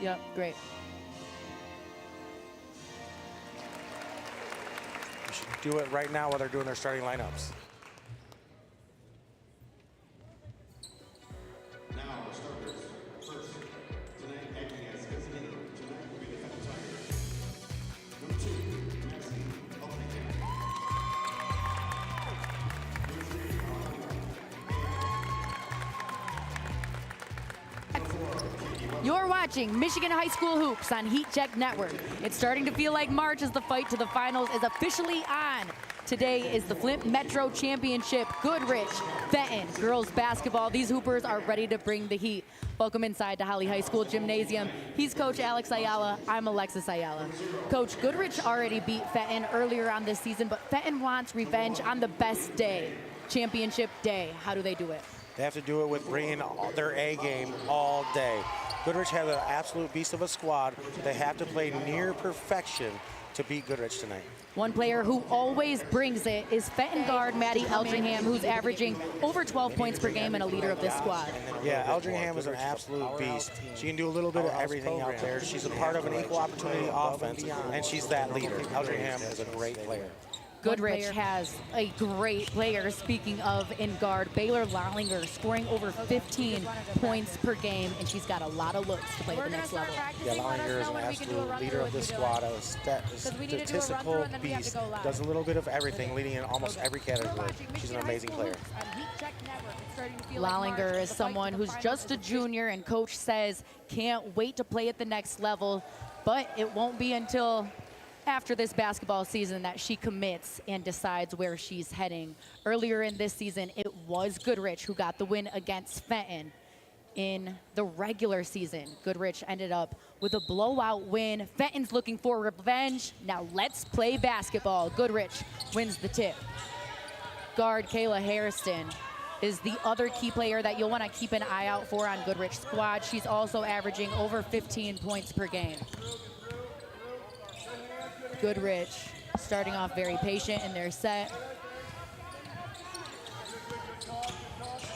Yep, great. You should do it right now while they're doing their starting lineups. Now our starters. First, tonight acting as designated. Tonight will be the Fenton Tigers. Number 2, Maxine Altringham. You're watching Michigan High School Hoops on Heat Check Network. It's starting to feel like March as the fight to the finals is officially on. Today is the Flint Metro Championship. Goodrich, Fenton, girls basketball. These Hoopers are ready to bring the heat. Welcome inside to Holly High School Gymnasium. He's Coach Alex Ayala. I'm Alexis Ayala. Coach, Goodrich already beat Fenton earlier on this season, but Fenton wants revenge on the best day, championship day. How do they do it? They have to do it with bringing their A game all day. Goodrich has an absolute beast of a squad. They have to play near perfection to beat Goodrich tonight. One player who always brings it is Fenton guard Maddie Eldringham, who's averaging over 12 points per game and a leader of this squad. Yeah, Eldringham is an absolute beast. She can do a little bit of everything out there. She's a part of an equal opportunity offense, and she's that leader. Eldringham is a great player. Goodrich has a great player, speaking of in guard, Baylor Lollinger, scoring over 15 points per game, and she's got a lot of looks to play at the next level. Yeah, Lollinger is an absolute leader of this squad, a statistical beast, does a little bit of everything, leading in almost every category. She's an amazing player. Lollinger is someone who's just a junior, and coach says can't wait to play at the next level, but it won't be until after this basketball season that she commits and decides where she's heading. Earlier in this season, it was Goodrich who got the win against Fenton. In the regular season, Goodrich ended up with a blowout win. Fenton's looking for revenge. Now let's play basketball. Goodrich wins the tip. Guard Kayla Hairston is the other key player that you'll want to keep an eye out for on Goodrich's squad. She's also averaging over 15 points per game. Goodrich starting off very patient in their set.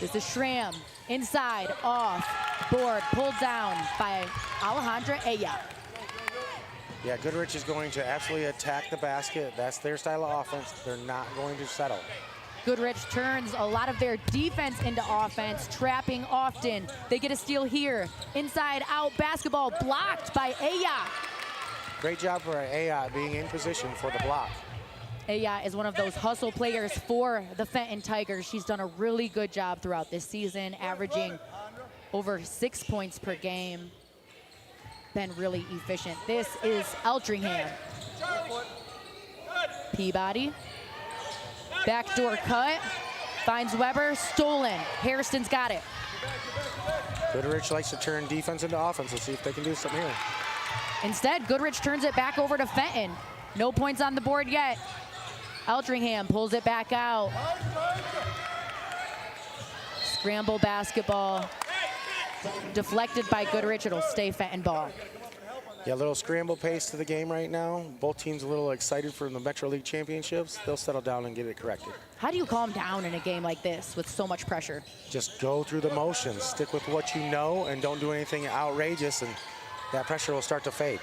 This is Schramm, inside, off, board, pulled down by Alejandra Aya. Yeah, Goodrich is going to absolutely attack the basket. That's their style of offense. They're not going to settle. Goodrich turns a lot of their defense into offense, trapping often. They get a steal here. Inside out basketball blocked by Aya. Great job for Aya being in position for the block. Aya is one of those hustle players for the Fenton Tigers. She's done a really good job throughout this season, averaging over 6 points per game. Been really efficient. This is Eldringham. Peabody. Backdoor cut. Finds Weber. Stolen. Hairston's got it. Goodrich likes to turn defense into offense. Let's see if they can do something here. Instead, Goodrich turns it back over to Fenton. No points on the board yet. Eldringham pulls it back out. Scramble basketball. Deflected by Goodrich. It'll stay Fenton ball. Yeah, a little scramble pace to the game right now. Both teams a little excited for the Metro League Championships. They'll settle down and get it corrected. How do you calm down in a game like this with so much pressure? Just go through the motions. Stick with what you know and don't do anything outrageous, and that pressure will start to fade.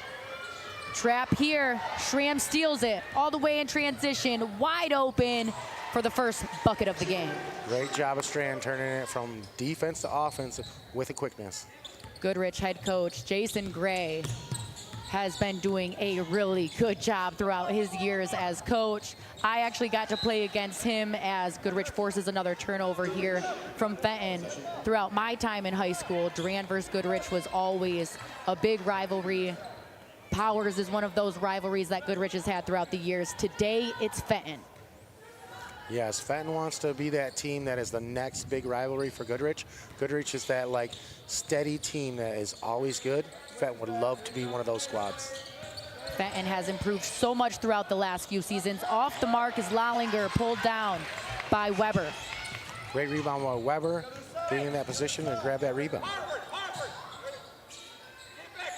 Trap here. Schramm steals it all the way in transition. Wide open for the first bucket of the game. Great job of Strand turning it from defense to offense with a quickness. Goodrich head coach Jason Gray has been doing a really good job throughout his years as coach. I actually got to play against him as Goodrich forces another turnover here from Fenton. Throughout my time in high school, Durand versus Goodrich was always a big rivalry. Powers is one of those rivalries that Goodrich has had throughout the years. Today, it's Fenton. Yes, Fenton wants to be that team that is the next big rivalry for Goodrich. Goodrich is that like steady team that is always good. Fenton would love to be one of those squads. Fenton has improved so much throughout the last few seasons. Off the mark is Lollinger, pulled down by Weber. Great rebound by Weber, getting in that position and grab that rebound.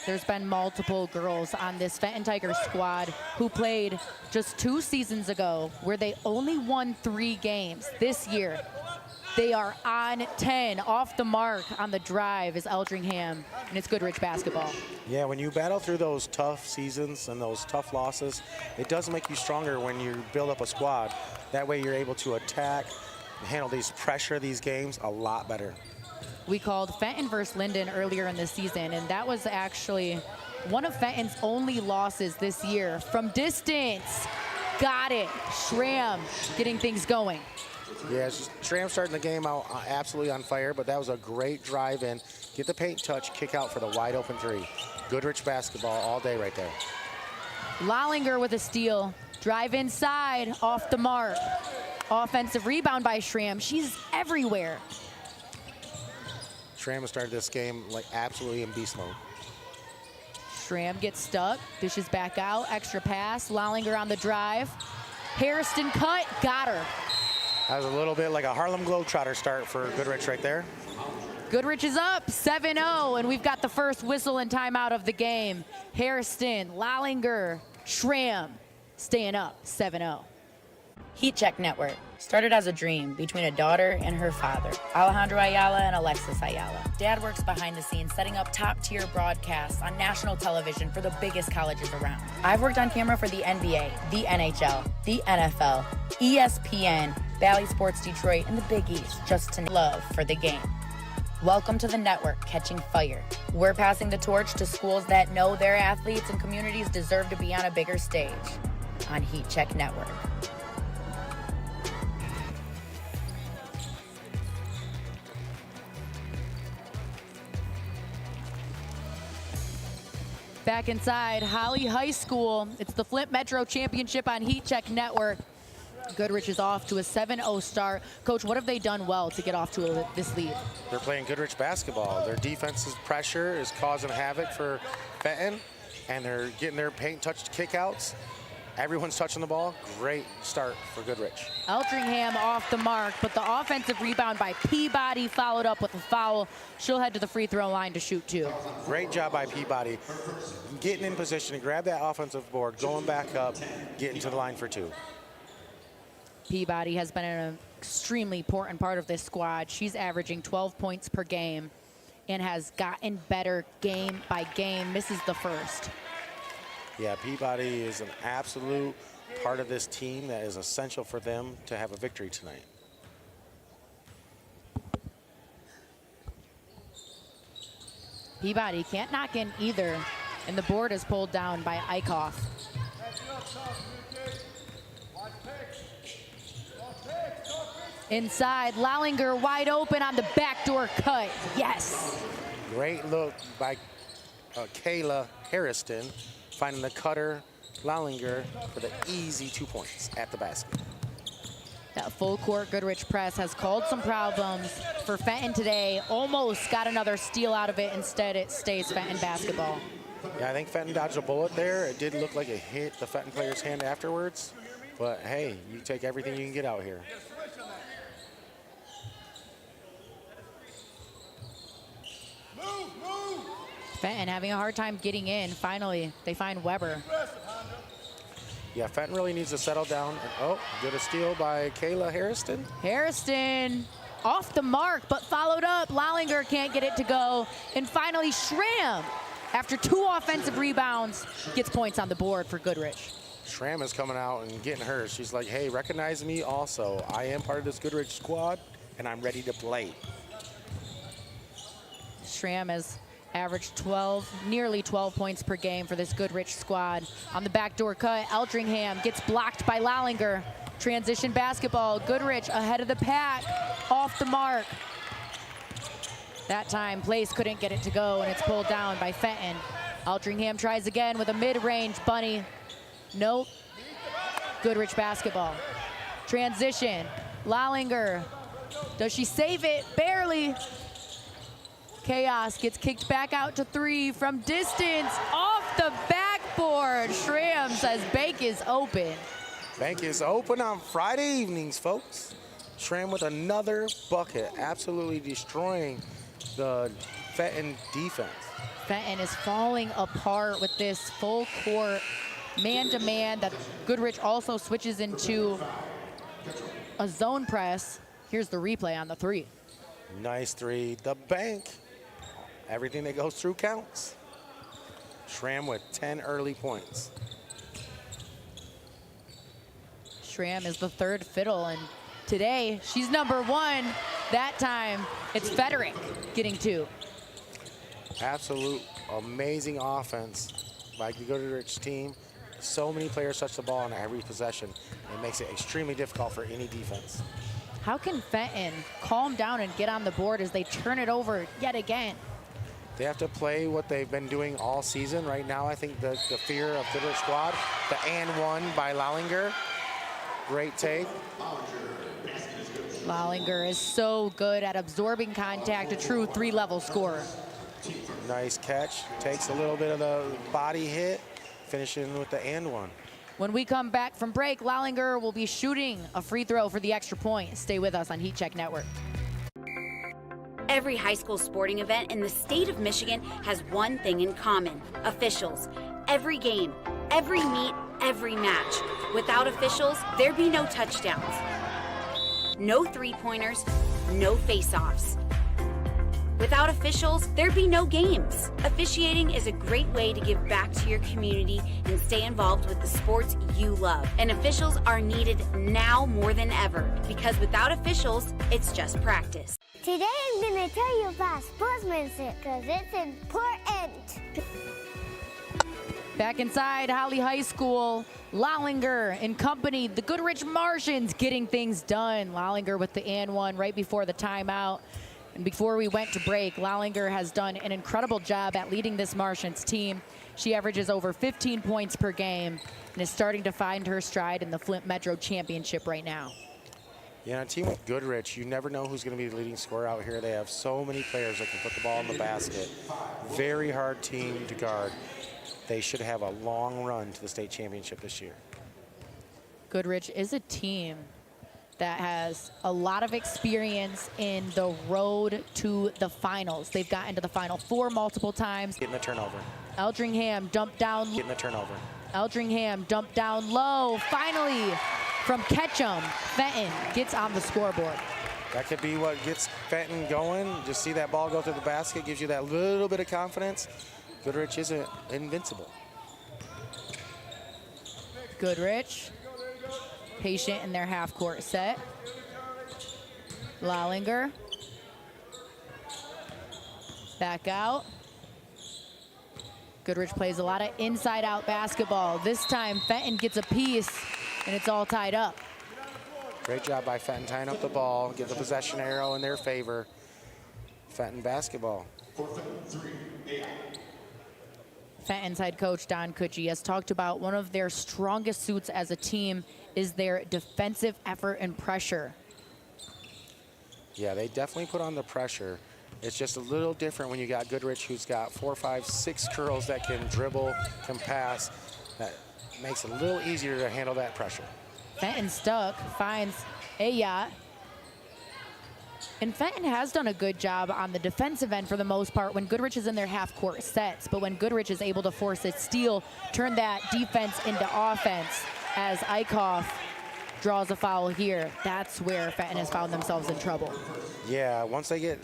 There's been multiple girls on this Fenton Tigers squad who played just 2 seasons ago where they only won 3 games. This year, They are on 10, off the mark on the drive is Eldringham, and it's Goodrich basketball. Yeah, when you battle through those tough seasons and those tough losses, it does make you stronger when you build up a squad. That way you're able to attack, handle these pressure, these games a lot better. We called Fenton versus Linden earlier in the season, and that was actually one of Fenton's only losses this year. From distance, got it. Schramm getting things going. Yeah, Schramm starting the game out absolutely on fire, but that was a great drive in. Get the paint touch, kick out for the wide open three. Goodrich basketball all day right there. Lollinger with a steal. Drive inside, off the mark. Offensive rebound by Schramm. She's everywhere. Schramm has started this game like absolutely in beast mode. Schramm gets stuck, dishes back out, extra pass. Lollinger on the drive. Hairston cut, got her. That was a little bit like a Harlem Globetrotter start for Goodrich right there. Goodrich is up 7-0, and we've got the first whistle and timeout of the game. Hairston, Lollinger, Schramm staying up 7-0. Heat Check Network started as a dream between a daughter and her father, Alejandro Ayala and Alexis Ayala. Dad works behind the scenes setting up top-tier broadcasts on national television for the biggest colleges around. I've worked on camera for the NBA, the NHL, the NFL, ESPN, Bally Sports Detroit, and the Big East, just to love for the game. Welcome to the network, Catching Fire. We're passing the torch to schools that know their athletes and communities deserve to be on a bigger stage on Heat Check Network. Back inside Holly High School. It's the Flint Metro Championship on Heat Check Network. Goodrich is off to a 7-0 start. Coach, what have they done well to get off to this lead? They're playing Goodrich basketball. Their defense's pressure is causing havoc for Fenton, and they're getting their paint touched kickouts. Everyone's touching the ball. Great start for Goodrich. Eldringham off the mark, but the offensive rebound by Peabody followed up with a foul. She'll head to the free throw line to shoot two. Great job by Peabody. Getting in position to grab that offensive board, going back up, getting to the line for two. Peabody has been an extremely important part of this squad. She's averaging 12 points per game and has gotten better game by game. Misses the first. Yeah, Peabody is an absolute part of this team that is essential for them to have a victory tonight. Peabody can't knock in either, and the board is pulled down by Eichhoff. Inside, Lollinger wide open on the backdoor cut. Yes. Great look by Kayla Hairston, finding the cutter, Lollinger, for the easy 2 points at the basket. That full court Goodrich press has caused some problems for Fenton today. Almost got another steal out of it. Instead, it stays Fenton basketball. Yeah, I think Fenton dodged a bullet there. It did look like it hit the Fenton player's hand afterwards. But hey, you take everything you can get out here. Fenton having a hard time getting in. Finally, they find Weber. Yeah, Fenton really needs to settle down. And, oh, good a steal by Kayla Hairston. Hairston off the mark, but followed up. Lollinger can't get it to go. And finally, Schramm, after 2 offensive rebounds, gets points on the board for Goodrich. Schramm is coming out and getting hers. She's like, hey, recognize me also. I am part of this Goodrich squad, and I'm ready to play. Schramm has averaged nearly 12 points per game for this Goodrich squad. On the backdoor cut, Eldringham gets blocked by Lollinger. Transition basketball, Goodrich ahead of the pack, off the mark. That time, Place couldn't get it to go, and it's pulled down by Fenton. Eldringham tries again with a mid-range bunny. Nope. Goodrich basketball. Transition, Lollinger. Does she save it? Barely. Chaos gets kicked back out to 3 from distance, off the backboard. Schramm says bank is open. Bank is open on Friday evenings, folks. Schramm with another bucket, absolutely destroying the Fenton defense. Fenton is falling apart with this full court man-to-man that Goodrich also switches into a zone press. Here's the replay on the three. Nice three. The bank. Everything that goes through counts. Schramm with 10 early points. Schramm is the third fiddle, and today she's number one. That time it's Federic getting 2. Absolute amazing offense by the Goodrich team. So many players touch the ball on every possession. It makes it extremely difficult for any defense. How can Fenton calm down and get on the board as they turn it over yet again? They have to play what they've been doing all season. Right now, I think the fear of Goodrich squad, the and one by Lallinger. Great take. Lallinger is so good at absorbing contact, a true 3-level scorer. Nice catch. Takes a little bit of the body hit, finishing with the and one. When we come back from break, Lallinger will be shooting a free throw for the extra point. Stay with us on Heat Check Network. Every high school sporting event in the state of Michigan has one thing in common: officials. Every game, every meet, every match. Without officials, there'd be no touchdowns, no three-pointers, no face-offs. Without officials, there'd be no games. Officiating is a great way to give back to your community and stay involved with the sports you love. And officials are needed now more than ever, because without officials, it's just practice. Today I'm going to tell you about sportsmanship because it's important. Back inside Holly High School, Lallinger and company, the Goodrich Martians getting things done. Lallinger with the and one right before the timeout. And before we went to break, Lallinger has done an incredible job at leading this Martians team. She averages over 15 points per game and is starting to find her stride in the Flint Metro Championship right now. Yeah, a team with Goodrich, you never know who's going to be the leading scorer out here. They have so many players that can put the ball in the basket. Very hard team to guard. They should have a long run to the state championship this year. Goodrich is a team that has a lot of experience in the road to the finals. They've gotten to the Final Four multiple times. Getting the turnover. Eldringham dumped down. Getting the turnover. Eldringham dumped down low. Finally, from Ketchum, Fenton gets on the scoreboard. That could be what gets Fenton going. Just see that ball go through the basket, gives you that little bit of confidence. Goodrich isn't invincible. Goodrich, patient in their half-court set. Lallinger, back out. Goodrich plays a lot of inside-out basketball. This time, Fenton gets a piece, and it's all tied up. Great job by Fenton tying up the ball, get the possession arrow in their favor. Fenton basketball. Fenton's head coach, Don Cucci, has talked about one of their strongest suits as a team is their defensive effort and pressure. Yeah, they definitely put on the pressure. It's just a little different when you got Goodrich, who's got 4, 5, 6 girls that can dribble, can pass. That makes it a little easier to handle that pressure. Fenton stuck, finds Ayat. And Fenton has done a good job on the defensive end for the most part when Goodrich is in their half-court sets. But when Goodrich is able to force a steal, turn that defense into offense as Eichhoff draws a foul here, that's where Fenton has found themselves in trouble. Yeah, once they get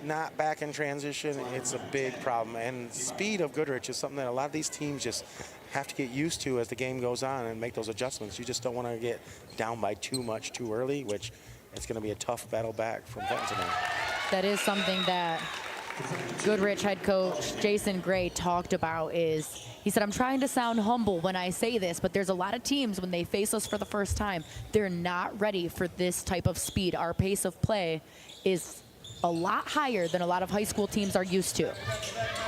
not back in transition, it's a big problem. And speed of Goodrich is something that a lot of these teams just have to get used to as the game goes on and make those adjustments. You just don't want to get down by too much too early, which it's going to be a tough battle back from Fenton tonight. That is something that Goodrich head coach Jason Gray talked about. He said, I'm trying to sound humble when I say this, but there's a lot of teams when they face us for the first time, they're not ready for this type of speed. Our pace of play is a lot higher than a lot of high school teams are used to.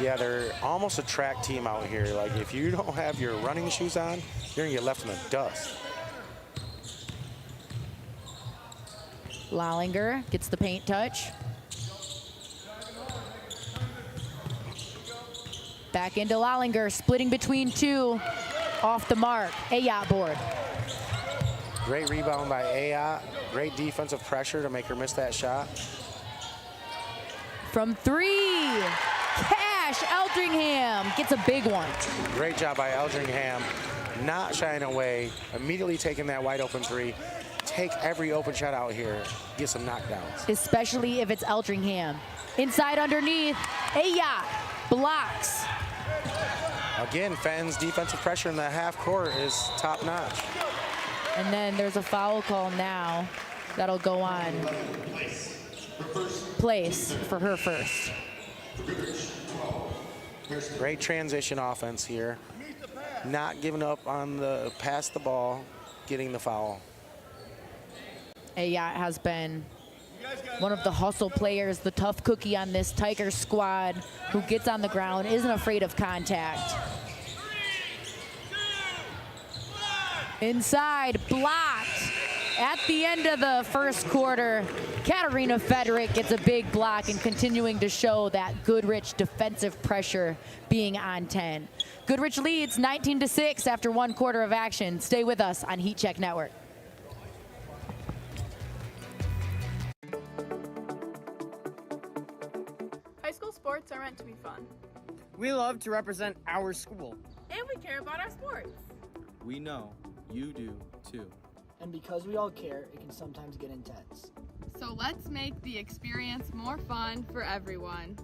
Yeah, they're almost a track team out here. Like, if you don't have your running shoes on, you're going to get left in the dust. Lallinger gets the paint touch. Back into Lallinger, splitting between two. Off the mark, Ayat board. Great rebound by Ayat. Great defensive pressure to make her miss that shot. From three, Cash Eldringham gets a big one. Great job by Eldringham, not shying away, immediately taking that wide open three. take every open shot out here, get some knockdowns. Especially if it's Eldringham. Inside underneath, Ayat blocks. Again, Fenton's defensive pressure in the half court is top notch. And then there's a foul call now that'll go on. Place for her first. Great transition offense here. Not giving up on the pass the ball, getting the foul. Ayat has been one of the hustle players, the tough cookie on this Tiger squad, who gets on the ground, isn't afraid of contact. Inside, blocked. At the end of the first quarter, Katarina Federick gets a big block and continuing to show that Goodrich defensive pressure being on 10. Goodrich leads 19-6 after 1 quarter of action. Stay with us on Heat Check Network. High school sports are meant to be fun. We love to represent our school. And we care about our sports. We know you do too. And because we all care, it can sometimes get intense. So let's make the experience more fun for everyone.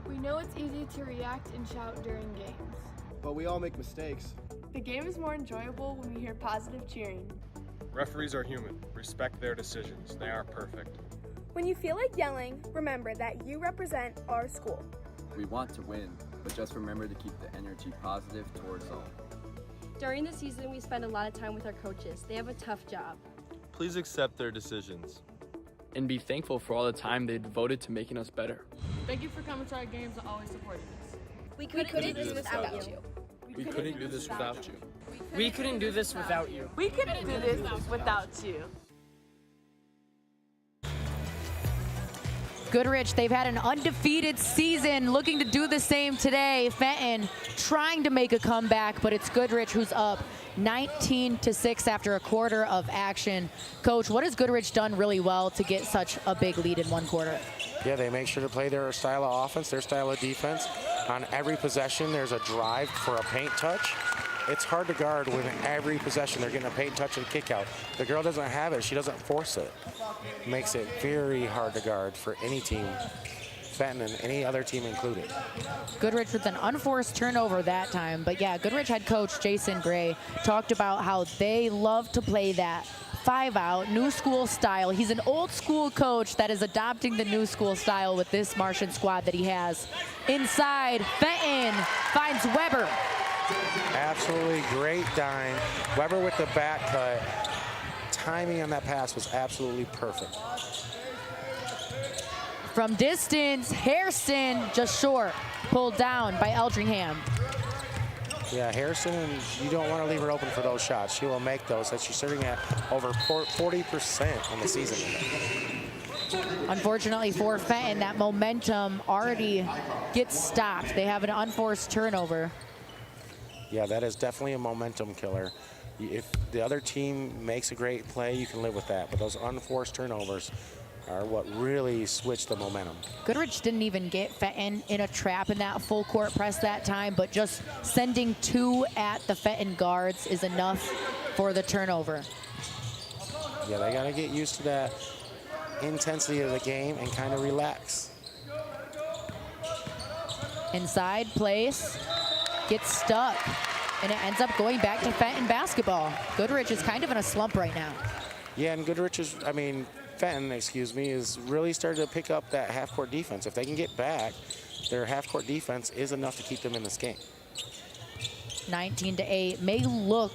We know it's easy to react and shout during games. But we all make mistakes. The game is more enjoyable when we hear positive cheering. Referees are human. Respect their decisions. They aren't perfect. When you feel like yelling, remember that you represent our school. We want to win, but just remember to keep the energy positive towards all. During the season, we spend a lot of time with our coaches. They have a tough job. Please accept their decisions. And be thankful for all the time they devoted to making us better. Thank you for coming to our games and always supporting us. We couldn't do this without you. We couldn't do this without you. We couldn't do this without you. We couldn't do this without you. Goodrich, they've had an undefeated season, looking to do the same today. Fenton trying to make a comeback, but it's Goodrich who's up 19-6 after a quarter of action. Coach, what has Goodrich done really well to get such a big lead in 1 quarter? Yeah, they make sure to play their style of offense, their style of defense. On every possession, there's a drive for a paint touch. It's hard to guard when every possession they're getting a paint touch and kick out. The girl doesn't have it, she doesn't force it. Makes it very hard to guard for any team, Fenton and any other team included. Goodrich with an unforced turnover that time. But yeah, Goodrich head coach Jason Gray talked about how they love to play that 5-out, new school style. He's an old school coach that is adopting the new school style with this Martian squad that he has. Inside, Fenton finds Weber. Absolutely great dime. Weber with the back cut. Timing on that pass was absolutely perfect. From distance, Hairston just short. Pulled down by Eldringham. Yeah, Harrison, you don't want to leave her open for those shots. She will make those, as she's sitting at over 40% in the season. Unfortunately for Fenton, that momentum already gets stopped. They have an unforced turnover. Yeah, that is definitely a momentum killer. If the other team makes a great play, you can live with that. But those unforced turnovers are what really switch the momentum. Goodrich didn't even get Fenton in a trap in that full court press that time, but just sending 2 at the Fenton guards is enough for the turnover. Yeah, they gotta get used to that intensity of the game and kind of relax. Inside, place, gets stuck, and it ends up going back to Fenton basketball. Goodrich is kind of in a slump right now. Yeah, and Fenton, is really starting to pick up that half-court defense. If they can get back, their half-court defense is enough to keep them in this game. 19-8 may look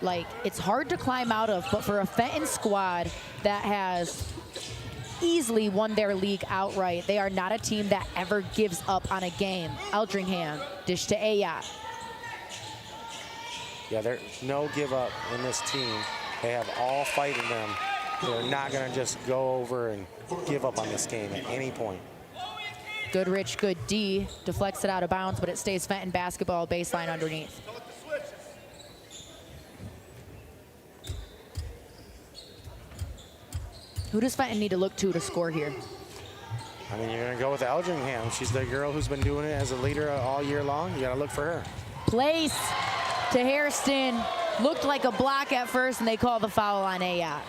like it's hard to climb out of, but for a Fenton squad that has easily won their league outright, they are not a team that ever gives up on a game. Eldringham, dish to Ayat. Yeah, there's no give up in this team. They have all fight in them. They're not going to just go over and give up on this game at any point. Goodrich, good D, deflects it out of bounds, but it stays Fenton basketball, baseline underneath. Who does Fenton need to look to score here? I mean, you're going to go with Eldringham. She's the girl who's been doing it as a leader all year long. You got to look for her. Place to Hairston. Looked like a block at first, and they call the foul on Ayat.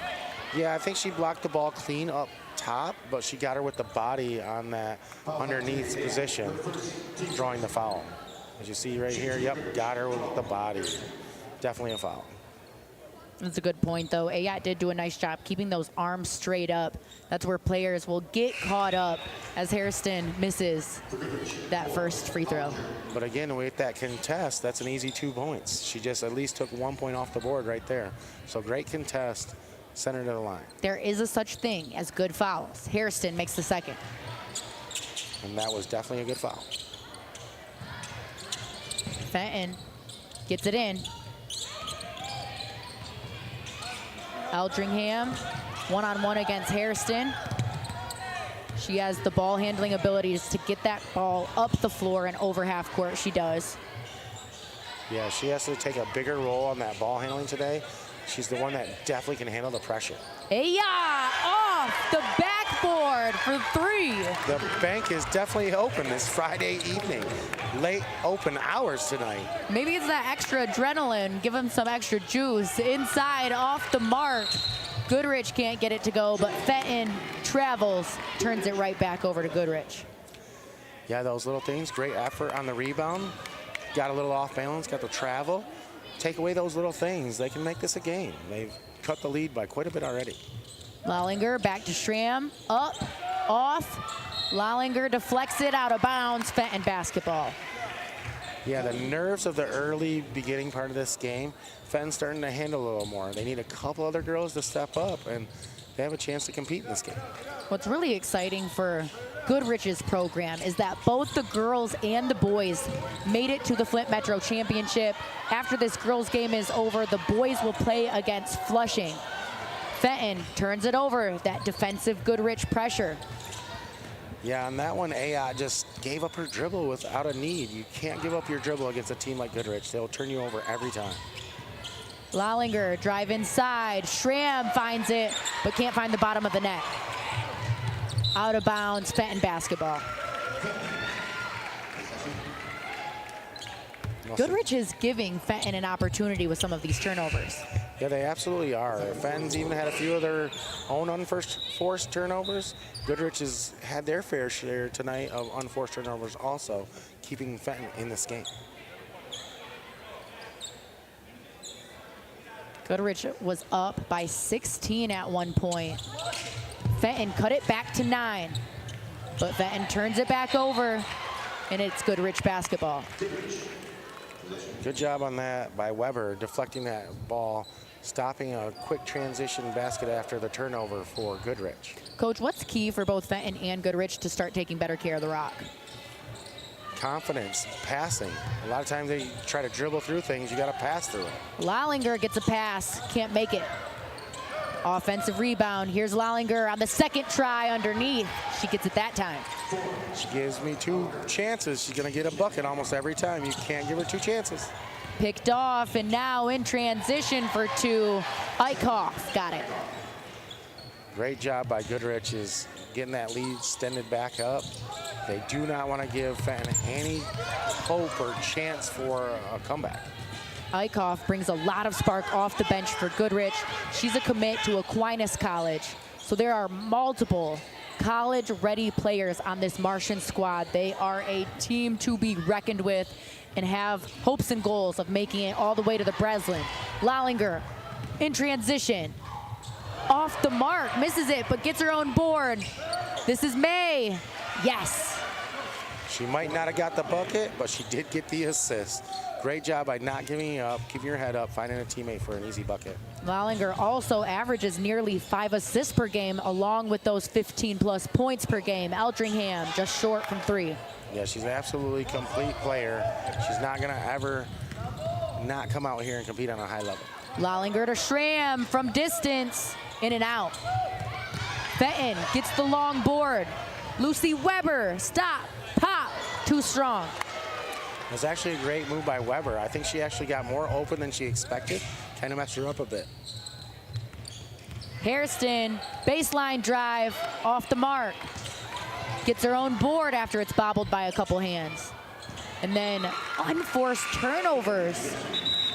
Yeah, I think she blocked the ball clean up top, but she got her with the body on that underneath position, drawing the foul. As you see right here, yep, got her with the body. Definitely a foul. That's a good point, though. Ayat did do a nice job keeping those arms straight up. That's where players will get caught up as Hairston misses that first free throw. But again, with that contest, that's an easy 2 points. She just at least took 1 point off the board right there. So great contest, center to the line. There is a such thing as good fouls. Hairston makes the second. And that was definitely a good foul. Fenton gets it in. Eldringham, one-on-one against Hairston. She has the ball handling abilities to get that ball up the floor and over half court. She does. Yeah, she has to take a bigger role on that ball handling today. She's the one that definitely can handle the pressure. Ayat off the backboard for 3. The bank is definitely open this Friday evening. Late open hours tonight. Maybe it's that extra adrenaline. Give him some extra juice. Inside, off the mark. Goodrich can't get it to go, but Fenton travels, turns it right back over to Goodrich. Yeah, those little things, great effort on the rebound. Got a little off balance, got the travel. Take away those little things, they can make this a game. They've cut the lead by quite a bit already. Lallinger back to Schramm, up, off. Lallinger deflects it out of bounds, Fenton basketball. Yeah, the nerves of the early beginning part of this game, Fenton's starting to handle a little more. They need a couple other girls to step up, and they have a chance to compete in this game. What's really exciting for Goodrich's program is that both the girls and the boys made it to the Flint Metro Championship. After this girls game is over, the boys will play against Flushing. Fenton turns it over, that defensive Goodrich pressure. Yeah, on that one, Ayat just gave up her dribble without a need. You can't give up your dribble against a team like Goodrich. They'll turn you over every time. Lallinger drive inside. Schramm finds it, but can't find the bottom of the net. Out of bounds, Fenton basketball. Goodrich is giving Fenton an opportunity with some of these turnovers. Yeah, they absolutely are. Fenton's even had a few of their own unforced turnovers. Goodrich has had their fair share tonight of unforced turnovers also, keeping Fenton in this game. Goodrich was up by 16 at one point. Fenton cut it back to 9, but Fenton turns it back over, and it's Goodrich basketball. Good job on that by Weber, deflecting that ball, stopping a quick transition basket after the turnover for Goodrich. Coach, what's key for both Fenton and Goodrich to start taking better care of the rock? Confidence, passing. A lot of times they try to dribble through things, you got to pass through it. Lallinger gets a pass, can't make it. Offensive rebound, here's Lallinger on the second try underneath. She gets it that time. She gives me 2 chances. She's gonna get a bucket almost every time. You can't give her 2 chances. Picked off, and now in transition for 2, Eichhoff got it. Great job by Goodrich is getting that lead extended back up. They do not want to give Fenton any hope or chance for a comeback. Eichhoff brings a lot of spark off the bench for Goodrich. She's a commit to Aquinas College. So there are multiple college-ready players on this Martian squad. They are a team to be reckoned with and have hopes and goals of making it all the way to the Breslin. Lallinger in transition. Off the mark, misses it, but gets her own board. This is May. Yes. She might not have got the bucket, but she did get the assist. Great job by not giving up, keeping your head up, finding a teammate for an easy bucket. Lallinger also averages nearly 5 assists per game, along with those 15+ points per game. Eldringham just short from 3. Yeah, she's an absolutely complete player. She's not gonna ever not come out here and compete on a high level. Lallinger to Schramm from distance, in and out. Fenton gets the long board. Lucy Weber, stop, pop, too strong. It was actually a great move by Weber. I think she actually got more open than she expected. Kind of messed her up a bit. Hairston, baseline drive, off the mark. Gets her own board after it's bobbled by a couple hands. And then unforced turnovers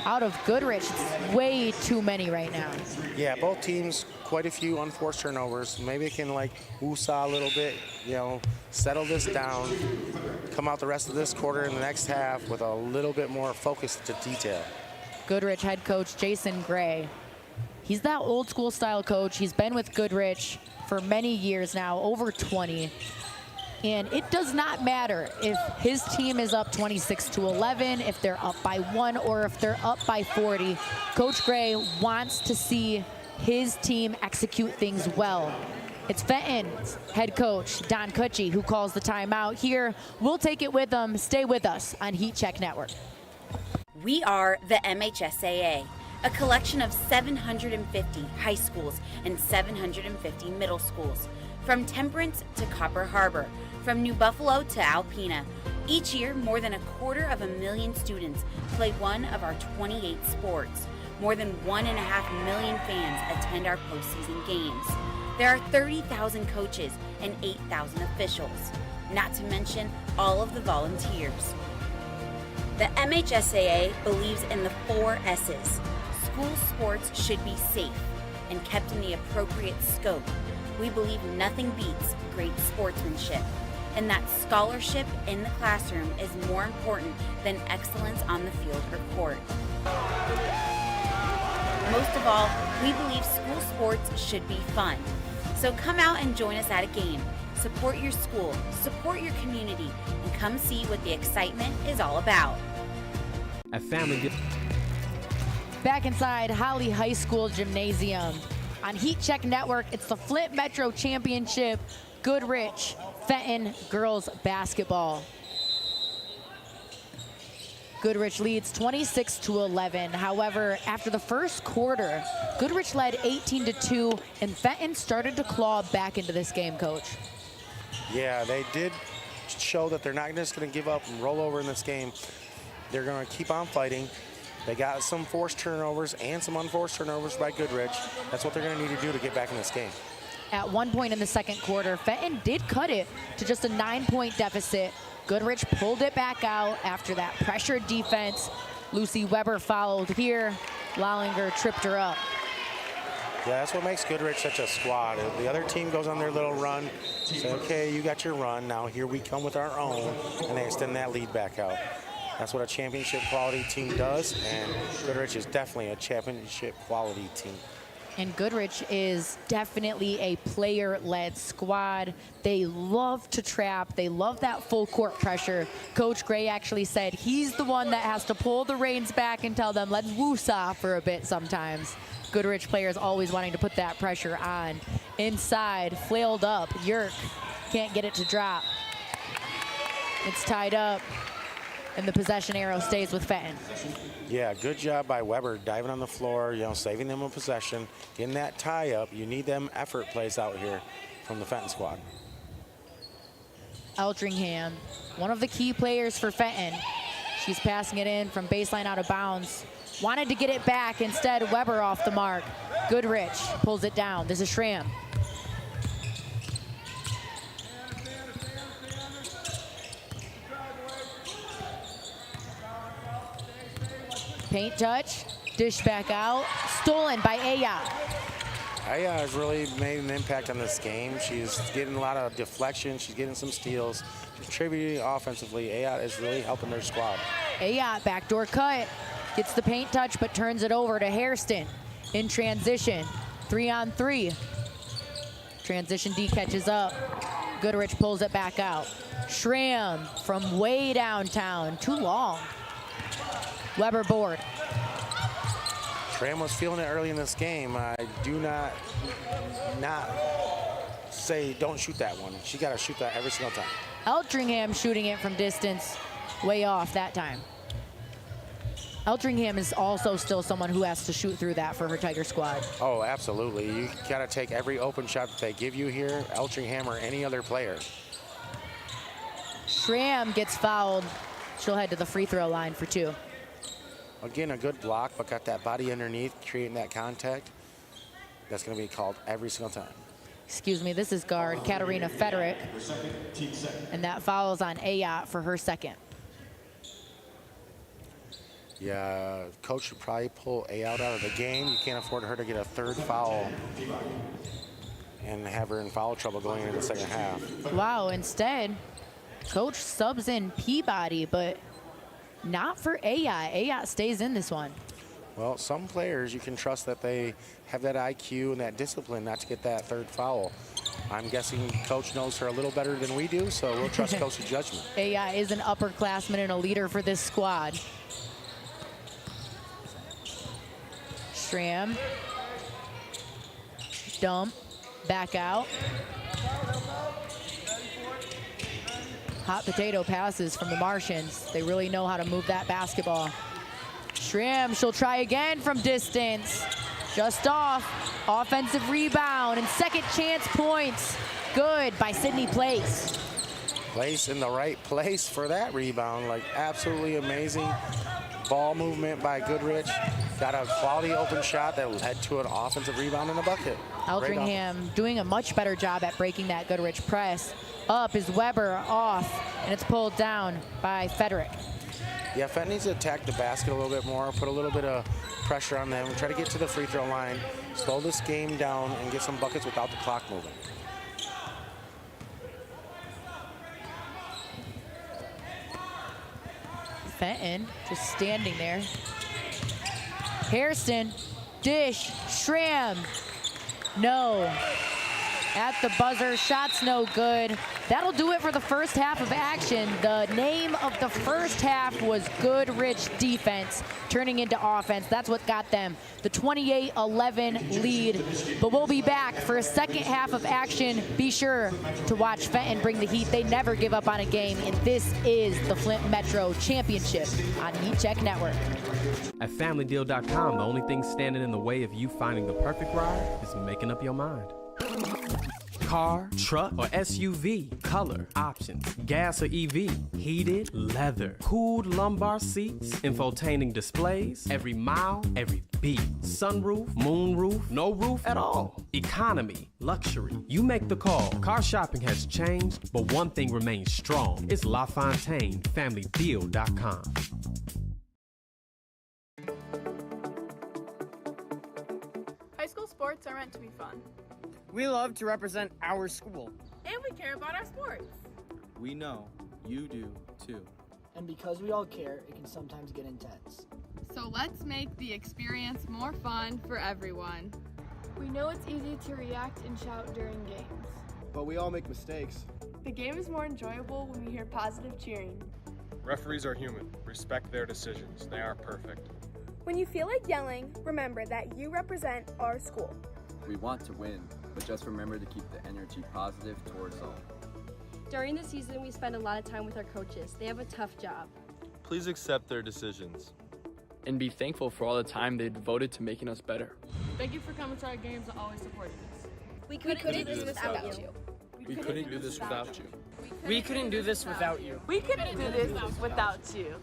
out of Goodrich. It's way too many right now. Yeah, both teams, quite a few unforced turnovers. Maybe it can like woosah a little bit, you know, settle this down, come out the rest of this quarter in the next half with a little bit more focus to detail. Goodrich head coach Jason Gray. He's that old school style coach. He's been with Goodrich for many years now, over 20. And it does not matter if his team is up 26-11, if they're up by 1, or if they're up by 40. Coach Gray wants to see his team execute things well. It's Fenton's head coach, Don Kutchie, who calls the timeout here. We'll take it with them. Stay with us on Heat Check Network. We are the MHSAA, a collection of 750 high schools and 750 middle schools. From Temperance to Copper Harbor, from New Buffalo to Alpena. Each year, more than 250,000 students play one of our 28 sports. More than 1.5 million fans attend our postseason games. There are 30,000 coaches and 8,000 officials, not to mention all of the volunteers. The MHSAA believes in the 4 S's. School sports should be safe and kept in the appropriate scope. We believe nothing beats great sportsmanship, and that scholarship in the classroom is more important than excellence on the field or court. Most of all, we believe school sports should be fun. So come out and join us at a game. Support your school, support your community, and come see what the excitement is all about. A family Back inside Holly High School Gymnasium. On Heat Check Network, it's the Flint Metro Championship, Goodrich Fenton girls basketball. Goodrich leads 26-11. However, after the first quarter, Goodrich led 18-2, and Fenton started to claw back into this game, Coach. Yeah, they did show that they're not just going to give up and roll over in this game. They're going to keep on fighting. They got some forced turnovers and some unforced turnovers by Goodrich. That's what they're going to need to do to get back in this game. At one point in the second quarter, Fenton did cut it to just a 9-point deficit. Goodrich pulled it back out after that pressured defense. Lucy Weber fouled here. Lollinger tripped her up. Yeah, that's what makes Goodrich such a squad. The other team goes on their little run, say, okay, you got your run, now here we come with our own, and they extend that lead back out. That's what a championship quality team does, and Goodrich is definitely a championship quality team. And Goodrich is definitely a player-led squad. They love to trap. They love that full court pressure. Coach Gray actually said he's the one that has to pull the reins back and tell them, let's woosah for a bit sometimes. Goodrich players always wanting to put that pressure on. Inside, flailed up, Yerk can't get it to drop. It's tied up, and the possession arrow stays with Fenton. Yeah, good job by Weber diving on the floor, you know, saving them a possession, getting that tie up. You need them effort plays out here from the Fenton squad. Eltringham, one of the key players for Fenton. She's passing it in from baseline out of bounds. Wanted to get it back, instead Weber off the mark. Goodrich pulls it down. This is Schramm. Paint touch, dish back out, stolen by Ayat. Ayat has really made an impact on this game. She's getting a lot of deflection. She's getting some steals, contributing offensively. Ayat is really helping their squad. Ayat, backdoor cut, gets the paint touch, but turns it over to Hairston in transition. 3-on-3. Transition D catches up. Goodrich pulls it back out. Schramm from way downtown, too long. Weber board. Schramm was feeling it early in this game. I do not say don't shoot that one. She got to shoot that every single time. Eltringham shooting it from distance, way off that time. Eltringham is also still someone who has to shoot through that for her Tiger squad. Oh, absolutely. You got to take every open shot that they give you here, Eltringham or any other player. Schramm gets fouled. She'll head to the free throw line for 2. Again, a good block, but got that body underneath, creating that contact. That's going to be called every single time. Excuse me, this is guard Katarina Federick. And that fouls on Ayat for her second. Yeah, coach should probably pull A out of the game. You can't afford her to get a third foul and have her in foul trouble going into the second half. Wow, instead, coach subs in Peabody, but not for Ayat. Ayat stays in this one. Well, some players, you can trust that they have that IQ and that discipline not to get that third foul. I'm guessing coach knows her a little better than we do, so we'll trust coach's judgment. Ayat is an upperclassman and a leader for this squad. Stram. Dump. Back out. Hot potato passes from the Martians. They really know how to move that basketball. Stram, she'll try again from distance. Just off. Offensive rebound and second chance points. Good by Sydney Place. Place in the right place for that rebound. Like, absolutely amazing ball movement by Goodrich. Got a quality open shot that led to an offensive rebound and a bucket. Eldringham doing a much better job at breaking that Goodrich press. Up is Weber, off, and it's pulled down by Frederick. Yeah, Fenton needs to attack the basket a little bit more, put a little bit of pressure on them, try to get to the free throw line, slow this game down, and get some buckets without the clock moving. Fenton just standing there. Hairston, dish, Schramm. No. At the buzzer, shot's no good. That'll do it for the first half of action. The name of the first half was Goodrich defense turning into offense. That's what got them the 28-11 lead. But we'll be back for a second half of action. Be sure to watch Fenton bring the heat. They never give up on a game, and this is the Flint Metro Championship on Heat Check Network. At FamilyDeal.com, the only thing standing in the way of you finding the perfect ride is making up your mind. Car, truck, or SUV, color, options, gas or EV, heated, leather, cooled lumbar seats, infotaining displays, every mile, every beat, sunroof, moonroof, no roof at all, economy, luxury. You make the call. Car shopping has changed, but one thing remains strong. It's LaFontaine, FamilyDeal.com. High school sports are meant to be fun. We love to represent our school. And we care about our sports. We know you do too. And because we all care, it can sometimes get intense. So let's make the experience more fun for everyone. We know it's easy to react and shout during games. But we all make mistakes. The game is more enjoyable when we hear positive cheering. Referees are human. Respect their decisions. They aren't perfect. When you feel like yelling, remember that you represent our school. We want to win, but just remember to keep the energy positive towards all. During the season, we spend a lot of time with our coaches. They have a tough job. Please accept their decisions. And be thankful for all the time they devoted to making us better. Thank you for coming to our games and always supporting us. We couldn't do this without you. We couldn't do this without you. We couldn't do this without you. We couldn't do this without you.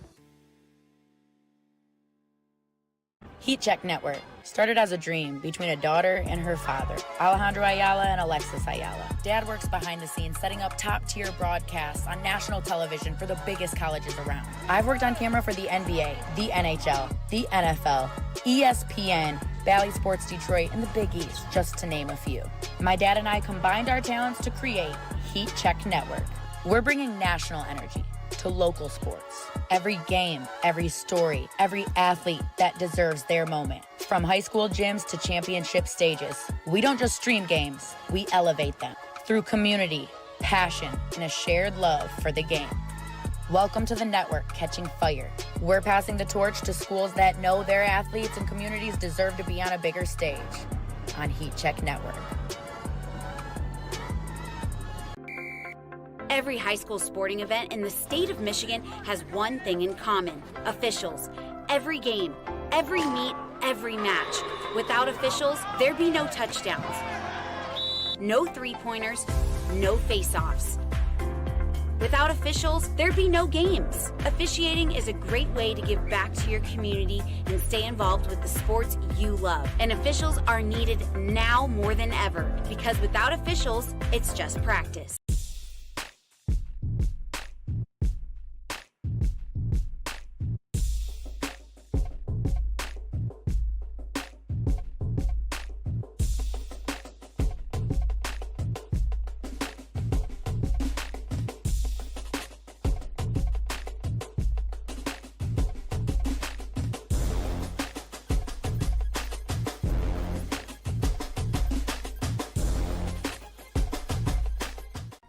Heat Check Network started as a dream between a daughter and her father, Alejandro Ayala and Alexis Ayala. Dad works behind the scenes setting up top-tier broadcasts on national television for the biggest colleges around. I've worked on camera for the NBA, the NHL, the NFL, ESPN, Bally Sports Detroit, and the Big East, just to name a few. My dad and I combined our talents to create Heat Check Network. We're bringing national energy to local sports. Every game, every story, every athlete that deserves their moment. From high school gyms to championship stages, we don't just stream games, we elevate them through community, passion, and a shared love for the game. Welcome to the network catching fire. We're passing the torch to schools that know their athletes and communities deserve to be on a bigger stage on Heat Check Network. Every high school sporting event in the state of Michigan has one thing in common: officials. Every game, every meet, every match. Without officials, there'd be no touchdowns, no three-pointers, no face-offs. Without officials, there'd be no games. Officiating is a great way to give back to your community and stay involved with the sports you love. And officials are needed now more than ever, because without officials, it's just practice.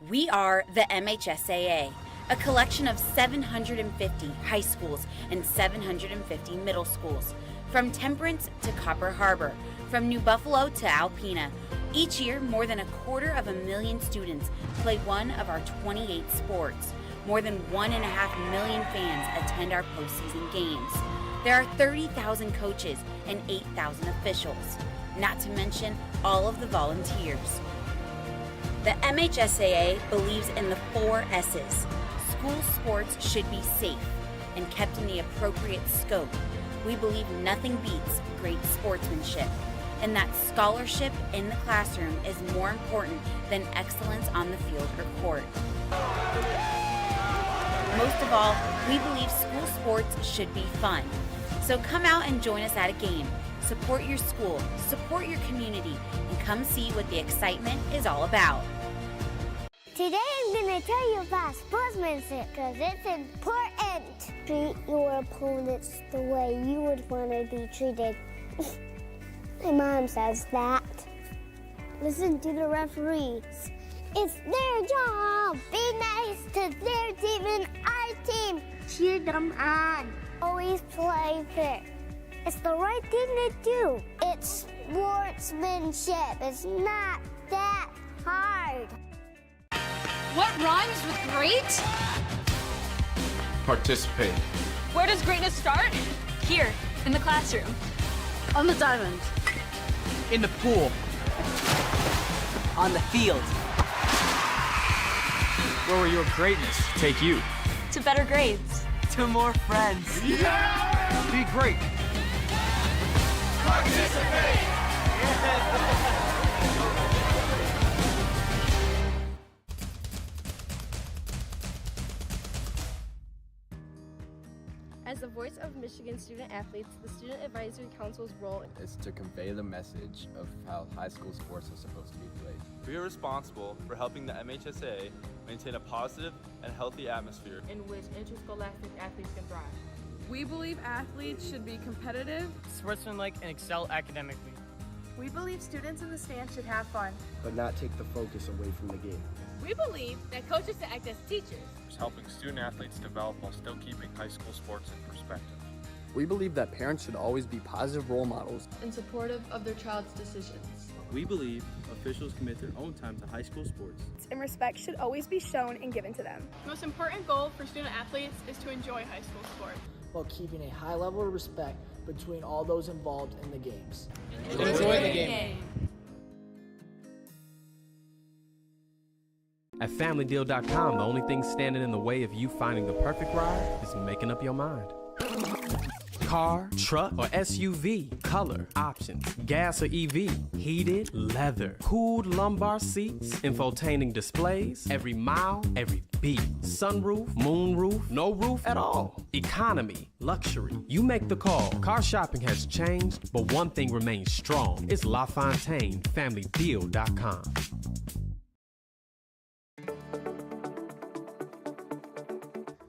We are the MHSAA, a collection of 750 high schools and 750 middle schools, from Temperance to Copper Harbor, from New Buffalo to Alpena. Each year, more than 250,000 students play one of our 28 sports. More than 1.5 million fans attend our postseason games. There are 30,000 coaches and 8,000 officials, not to mention all of the volunteers. The MHSAA believes in the 4 S's. School sports should be safe and kept in the appropriate scope. We believe nothing beats great sportsmanship, and that scholarship in the classroom is more important than excellence on the field or court. Most of all, we believe school sports should be fun. So come out and join us at a game. Support your school, support your community, and come see what the excitement is all about. Today I'm going to tell you about sportsmanship because it's important. Treat your opponents the way you would want to be treated. My mom says that. Listen to the referees. It's their job. Be nice to their team and our team. Cheer them on. Always play fair. It's the right thing to do. It's sportsmanship. It's not that hard. What rhymes with great? Participate. Where does greatness start? Here, in the classroom. On the diamond. In the pool. On the field. Where will your greatness take you? To better grades. To more friends. Yeah! Be great. Participate! As the voice of Michigan student athletes, the Student Advisory Council's role is to convey the message of how high school sports are supposed to be played. We are responsible for helping the MHSAA maintain a positive and healthy atmosphere in which interscholastic athletes can thrive. We believe athletes should be competitive, sportsmanlike, and excel academically. We believe students in the stands should have fun, but not take the focus away from the game. We believe that coaches should act as teachers, helping student athletes develop while still keeping high school sports in perspective. We believe that parents should always be positive role models and supportive of their child's decisions. We believe officials commit their own time to high school sports, and respect should always be shown and given to them. The most important goal for student athletes is to enjoy high school sports, while keeping a high level of respect between all those involved in the games. Enjoy the game. At FamilyDeal.com, the only thing standing in the way of you finding the perfect ride is making up your mind. Car, truck, or SUV, color, options, gas or EV, heated, leather, cooled lumbar seats, infotaining displays, every mile, every beat, sunroof, moonroof, no roof at all, economy, luxury. You make the call. Car shopping has changed, but one thing remains strong. It's LaFontaine, FamilyDeal.com.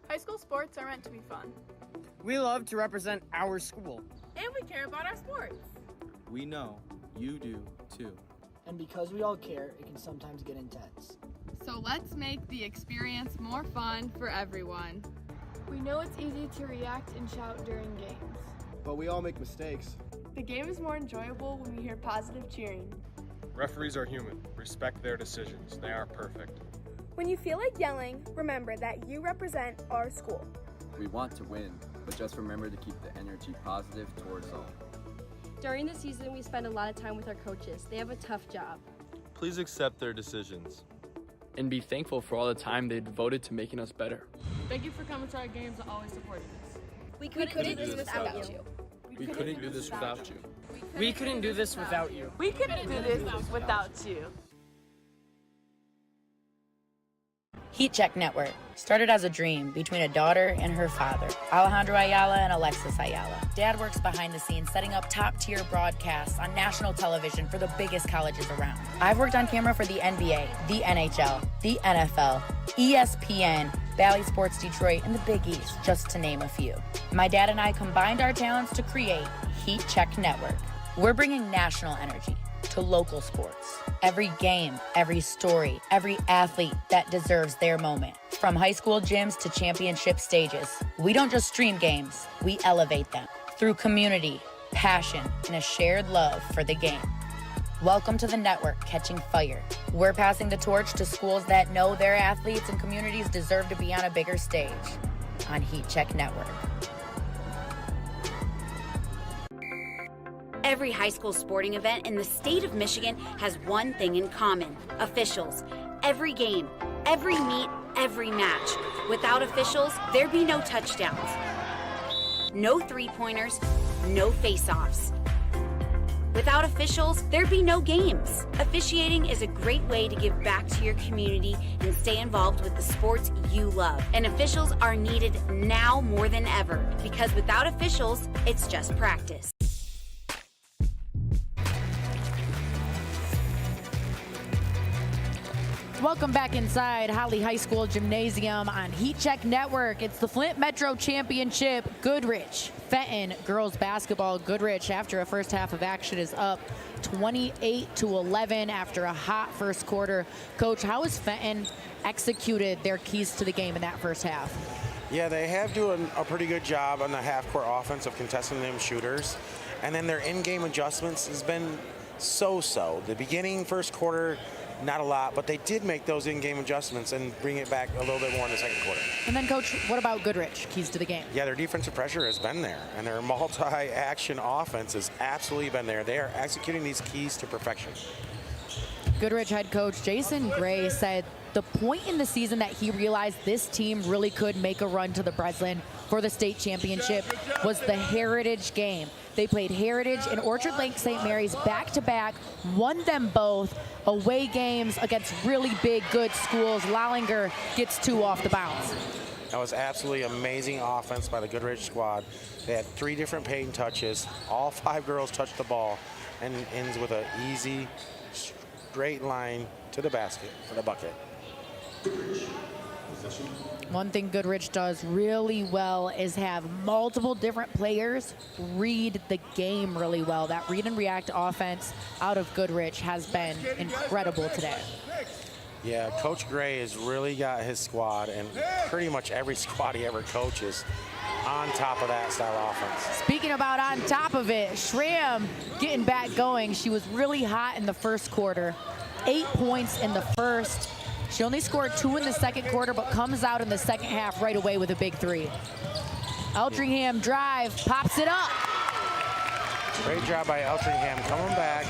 High school sports are meant to be fun. We love to represent our school. And we care about our sports. We know you do too. And because we all care, it can sometimes get intense. So let's make the experience more fun for everyone. We know it's easy to react and shout during games, but we all make mistakes. The game is more enjoyable when we hear positive cheering. Referees are human. Respect their decisions. They aren't perfect. When you feel like yelling, remember that you represent our school. We want to win, but just remember to keep the energy positive towards all. During the season, we spend a lot of time with our coaches. They have a tough job. Please accept their decisions. And be thankful for all the time they devoted to making us better. Thank you for coming to our games and always supporting us. We couldn't do this without you. We couldn't do this without you. We couldn't do this without you. We couldn't do this without you. Heat Check Network started as a dream between a daughter and her father, Alejandro Ayala and Alexis Ayala. Dad works behind the scenes setting up top-tier broadcasts on national television for the biggest colleges around. I've worked on camera for the NBA, the NHL, the NFL, ESPN, Bally Sports Detroit, and the Big East, just to name a few. My dad and I combined our talents to create Heat Check Network. We're bringing national energy, to local sports. Every game, every story, every athlete that deserves their moment. From high school gyms to championship stages, we don't just stream games, we elevate them through community, passion, and a shared love for the game. Welcome to the network Catching Fire. We're passing the torch to schools that know their athletes and communities deserve to be on a bigger stage on Heat Check Network. Every high school sporting event in the state of Michigan has one thing in common: officials. Every game, every meet, every match. Without officials, there'd be no touchdowns, no three-pointers, no face-offs. Without officials, there'd be no games. Officiating is a great way to give back to your community and stay involved with the sports you love. And officials are needed now more than ever, because without officials, it's just practice. Welcome back inside Holly High School Gymnasium on Heat Check Network. It's the Flint Metro Championship. Goodrich, Fenton girls basketball. Goodrich, after a first half of action, is up 28-11 after a hot first quarter. Coach, how has Fenton executed their keys to the game in that first half? Yeah, they have doing a pretty good job on the half-court offense of contesting them shooters. And then their in-game adjustments has been so-so. The beginning first quarter, not a lot, but they did make those in-game adjustments and bring it back a little bit more in the second quarter. And then, Coach, what about Goodrich, keys to the game? Yeah, their defensive pressure has been there, and their multi-action offense has absolutely been there. They are executing these keys to perfection. Goodrich head coach Jason Gray said the point in the season that he realized this team really could make a run to the Breslin for the state championship was the Heritage game. They played Heritage and Orchard Lake St. Mary's back-to-back, won them both. Away games against really big, good schools. Lallinger gets 2 off the bounce. That was absolutely amazing offense by the Goodrich squad. They had 3 different paint touches. All 5 girls touched the ball, and ends with an easy, straight line to the basket for the bucket. One thing Goodrich does really well is have multiple different players read the game really well. That read and react offense out of Goodrich has been incredible today. Yeah, Coach Gray has really got his squad, and pretty much every squad he ever coaches, on top of that style offense. Speaking about on top of it, Schramm getting back going. She was really hot in the first quarter. 8 points in the first. She only scored 2 in the second quarter, but comes out in the second half right away with a big 3. Eltringham drive, pops it up. Great job by Eltringham coming back,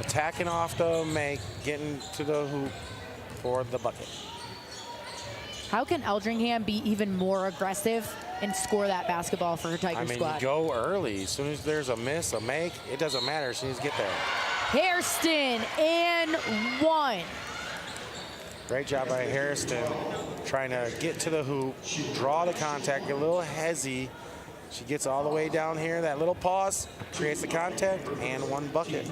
attacking off the make, getting to the hoop for the bucket. How can Eltringham be even more aggressive and score that basketball for her Tiger squad? Go early. As soon as there's a miss, a make, it doesn't matter as soon as you get there. Hairston and 1. Great job by Hairston, trying to get to the hoop, draw the contact, get a little hezzy. She gets all the way down here, that little pause, creates the contact, and 1 bucket.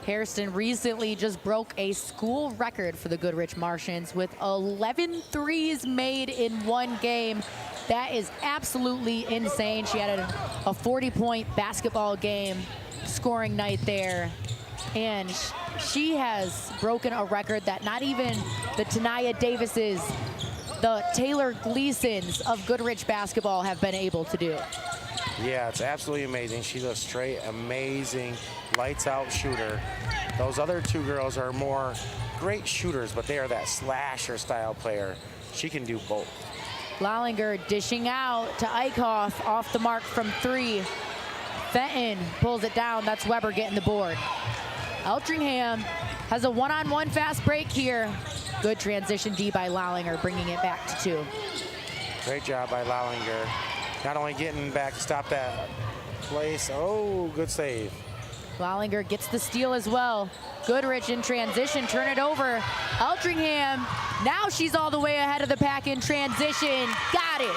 Hairston recently just broke a school record for the Goodrich Martians with 11 threes made in 1 game. That is absolutely insane. She had a 40-point basketball game scoring night there. And she has broken a record that not even the Tanaya Davises, the Taylor Gleasons of Goodrich basketball have been able to do. Yeah, it's absolutely amazing. She's a straight amazing lights out shooter. Those other 2 girls are more great shooters, but they are that slasher style player. She can do both. Lallinger dishing out to Eichhoff off the mark from 3. Fenton pulls it down. That's Weber getting the board. Eltringham has a 1-on-1 fast break here. Good transition D by Lallinger, bringing it back to 2. Great job by Lallinger. Not only getting back to stop that place. Oh, good save. Lallinger gets the steal as well. Goodrich in transition, turn it over. Eltringham, now she's all the way ahead of the pack in transition. Got it.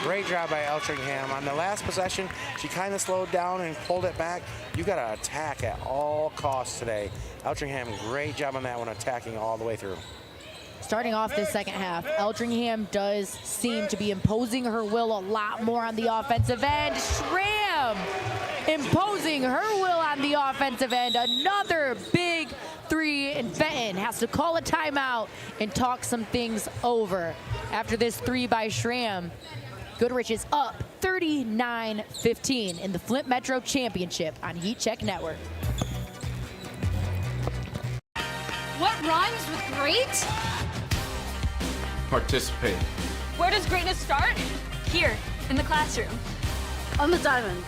Great job by Eltringham. On the last possession, she kind of slowed down and pulled it back. You got to attack at all costs today. Eltringham, great job on that one, attacking all the way through. Starting off this second half, Eldringham does seem to be imposing her will a lot more on the offensive end. Schramm imposing her will on the offensive end. Another big three, and Fenton has to call a timeout and talk some things over. After this three by Schramm, Goodrich is up 39-15 in the Flint Metro Championship on Heat Check Network. What rhymes with great? Participate. Where does greatness start? Here, in the classroom. On the diamond.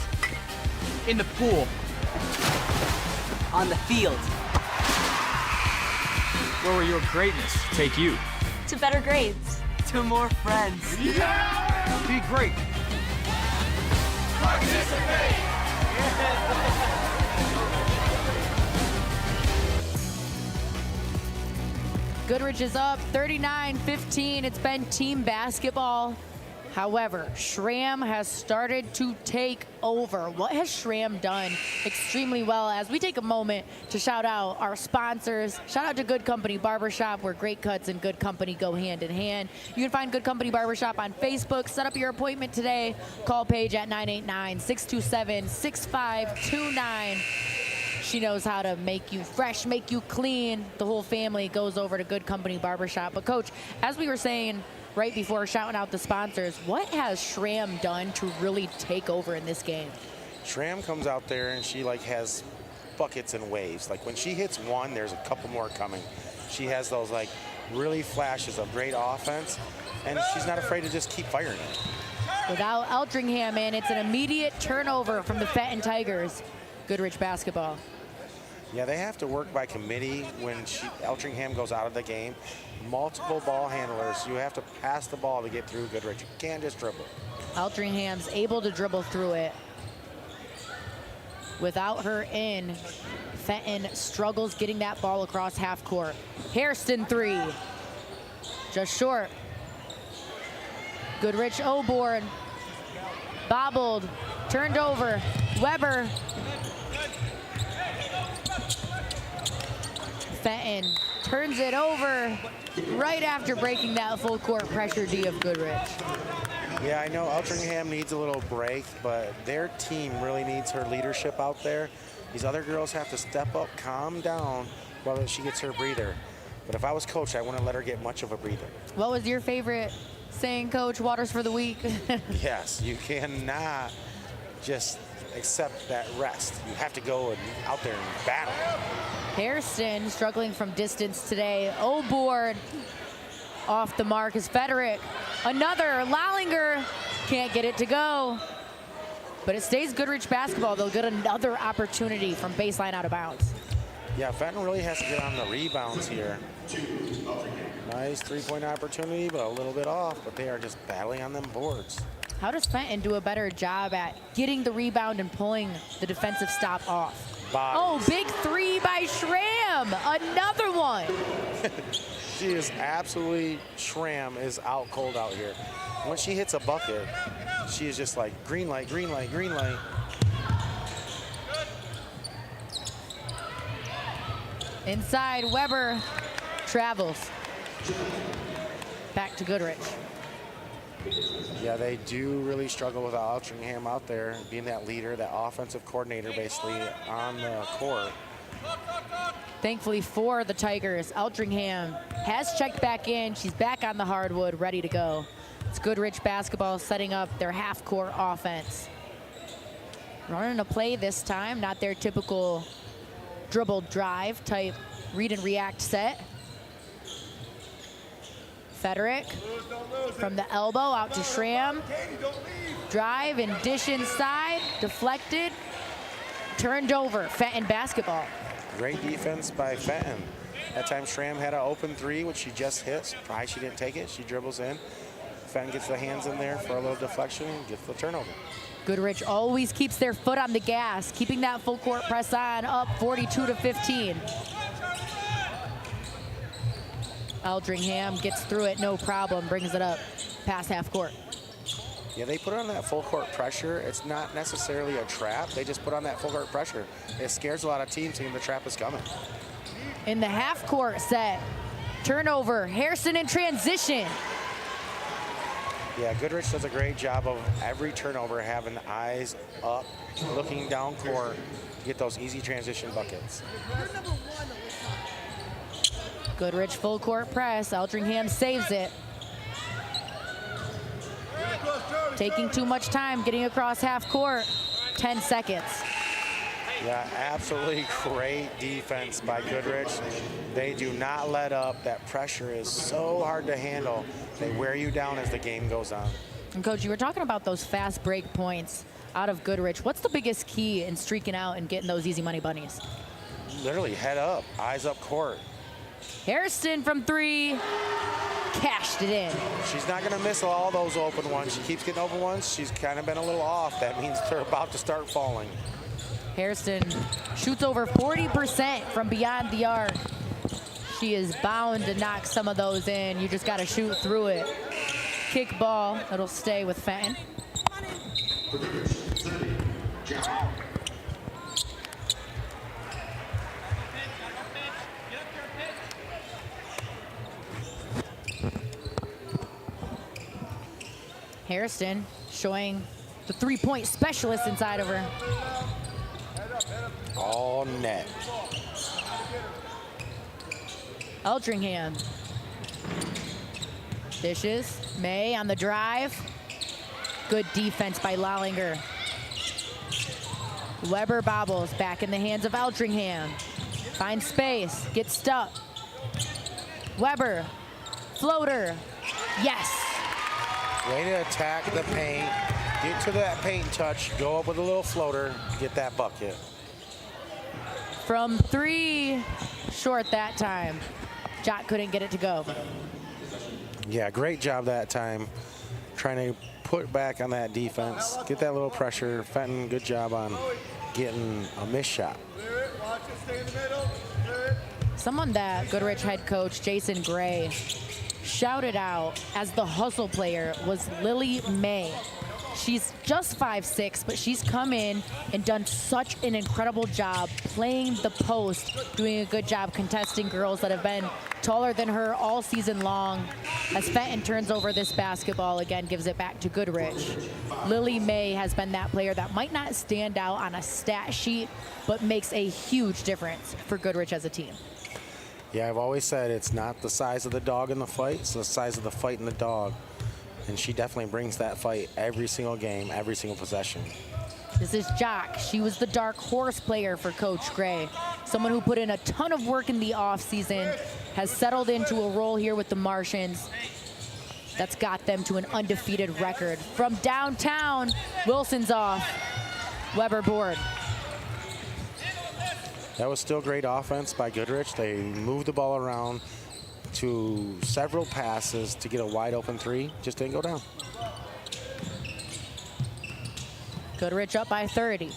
In the pool. On the field. Where will your greatness take you? To better grades. To more friends. Yeah! Be great. Participate. Goodrich is up 39-15. It's been team basketball. However, Schramm has started to take over. What has Schramm done extremely well? As we take a moment to shout out our sponsors. Shout out to Good Company Barbershop, where great cuts and good company go hand in hand. You can find Good Company Barbershop on Facebook. Set up your appointment today. Call Paige at 989-627-6529. She knows how to make you fresh, make you clean. The whole family goes over to Good Company Barbershop. But Coach, as we were saying right before shouting out the sponsors, what has Schramm done to really take over in this game? Schramm comes out there and she like has buckets and waves. Like when she hits one, there's a couple more coming. She has those like really flashes of great offense, and she's not afraid to just keep firing it. Without Eldringham in, it's an immediate turnover from the Fenton Tigers. Goodrich basketball. Yeah, they have to work by committee when Eldringham goes out of the game. Multiple ball handlers. You have to pass the ball to get through Goodrich. You can't just dribble. Eldringham's able to dribble through it. Without her in, Fenton struggles getting that ball across half court. Hairston three. Just short. Goodrich O-board. Bobbled. Turned over. Weber. Fenton turns it over right after breaking that full court pressure D of Goodrich. Yeah, I know Eldringham needs a little break, but their team really needs her leadership out there. These other girls have to step up, calm down while she gets her breather. But if I was coach, I wouldn't let her get much of a breather. What was your favorite saying, Coach? Waters for the week? Yes, you cannot just accept that rest. You have to go out there and battle. Hairston struggling from distance today. O-board off the mark is Federick. Another Lallinger can't get it to go. But it stays Goodrich basketball. They'll get another opportunity from baseline out of bounds. Yeah, Fenton really has to get on the rebounds here. Nice three-point opportunity, but a little bit off. But they are just battling on them boards. How does Fenton do a better job at getting the rebound and pulling the defensive stop off? Bodies. Oh, big three by Schramm. Another one. She is absolutely, Schramm is out cold out here. When she hits a bucket, she is just like green light, green light, green light. Inside, Weber travels. Back to Goodrich. Yeah, they do really struggle without Eldringham out there, being that leader, that offensive coordinator basically on the court. Thankfully for the Tigers, Eldringham has checked back in. She's back on the hardwood, ready to go. It's Goodrich basketball setting up their half-court offense. Running a play this time, not their typical dribble drive type read and react set. Federick from the elbow out to Schramm. Drive and dish inside, deflected, turned over. Fenton basketball. Great defense by Fenton. That time Schramm had an open three, which she just hit. Surprised she didn't take it. She dribbles in. Fenton gets the hands in there for a little deflection and gets the turnover. Goodrich always keeps their foot on the gas, keeping that full court press on, up 42-15. Eldringham gets through it, no problem, brings it up past half court. Yeah, they put on that full court pressure. It's not necessarily a trap. They just put on that full court pressure. It scares a lot of teams thinking the trap is coming. In the half court set, Turnover, Harrison in transition. Yeah, Goodrich does a great job of every turnover having eyes up, looking down court to get those easy transition buckets. Goodrich full court press. Eldringham saves it. Taking too much time getting across half court. 10 seconds. Yeah, absolutely great defense by Goodrich. They do not let up. That pressure is so hard to handle. They wear you down as the game goes on. And Coach, you were talking about those fast break points out of Goodrich. What's the biggest key in streaking out and getting those easy money bunnies? Literally head up, eyes up court. Harrison from 3, cashed it in. She's not gonna miss all those open ones. She keeps getting open ones. She's kind of been a little off. That means they're about to start falling. Harrison shoots over 40% from beyond the arc. She is bound to knock some of those in. You just got to shoot through it. Kick ball. It'll stay with Fenton. Harrison showing the three-point specialist inside of her. All net. Eldringham. Dishes. May on the drive. Good defense by Lollinger. Weber bobbles back in the hands of Eldringham. Finds space. Gets stuck. Weber. Floater. Yes. Way to attack the paint. Get to that paint touch. Go up with a little floater. Get that bucket. From 3, short that time. Jock couldn't get it to go. Yeah, great job that time. Trying to put back on that defense. Get that little pressure. Fenton, good job on getting a missed shot. Someone that Goodrich head coach Jason Gray shouted out as the hustle player was Lily May. She's just 5'6", but she's come in and done such an incredible job playing the post, doing a good job contesting girls that have been taller than her all season long. As Fenton turns over this basketball, again, gives it back to Goodrich. Lily May has been that player that might not stand out on a stat sheet, but makes a huge difference for Goodrich as a team. Yeah, I've always said it's not the size of the dog in the fight, it's the size of the fight in the dog. And she definitely brings that fight every single game, every single possession. This is Jock. She was the dark horse player for Coach Gray. Someone who put in a ton of work in the offseason, has settled into a role here with the Martians. That's got them to an undefeated record. From downtown, Wilson's off. Weber board. That was still great offense by Goodrich. They moved the ball around to several passes to get a wide open 3. Just didn't go down. Goodrich up by 30.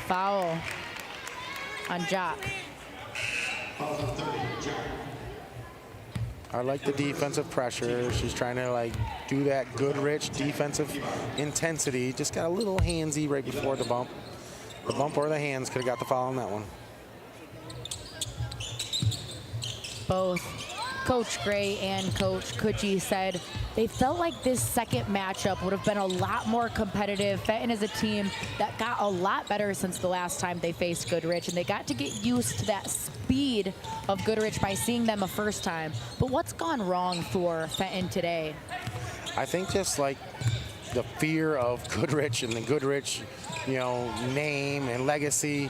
Foul on Jock. I like the defensive pressure. She's trying to do that Goodrich defensive intensity. Just got a little handsy right before the bump. The bump or the hands could have got the foul on that one. Both Coach Gray and Coach Kuchie said they felt like this second matchup would have been a lot more competitive. Fenton is a team that got a lot better since the last time they faced Goodrich, and they got to get used to that speed of Goodrich by seeing them a first time. But what's gone wrong for Fenton today? I think just the fear of Goodrich and the Goodrich, name and legacy,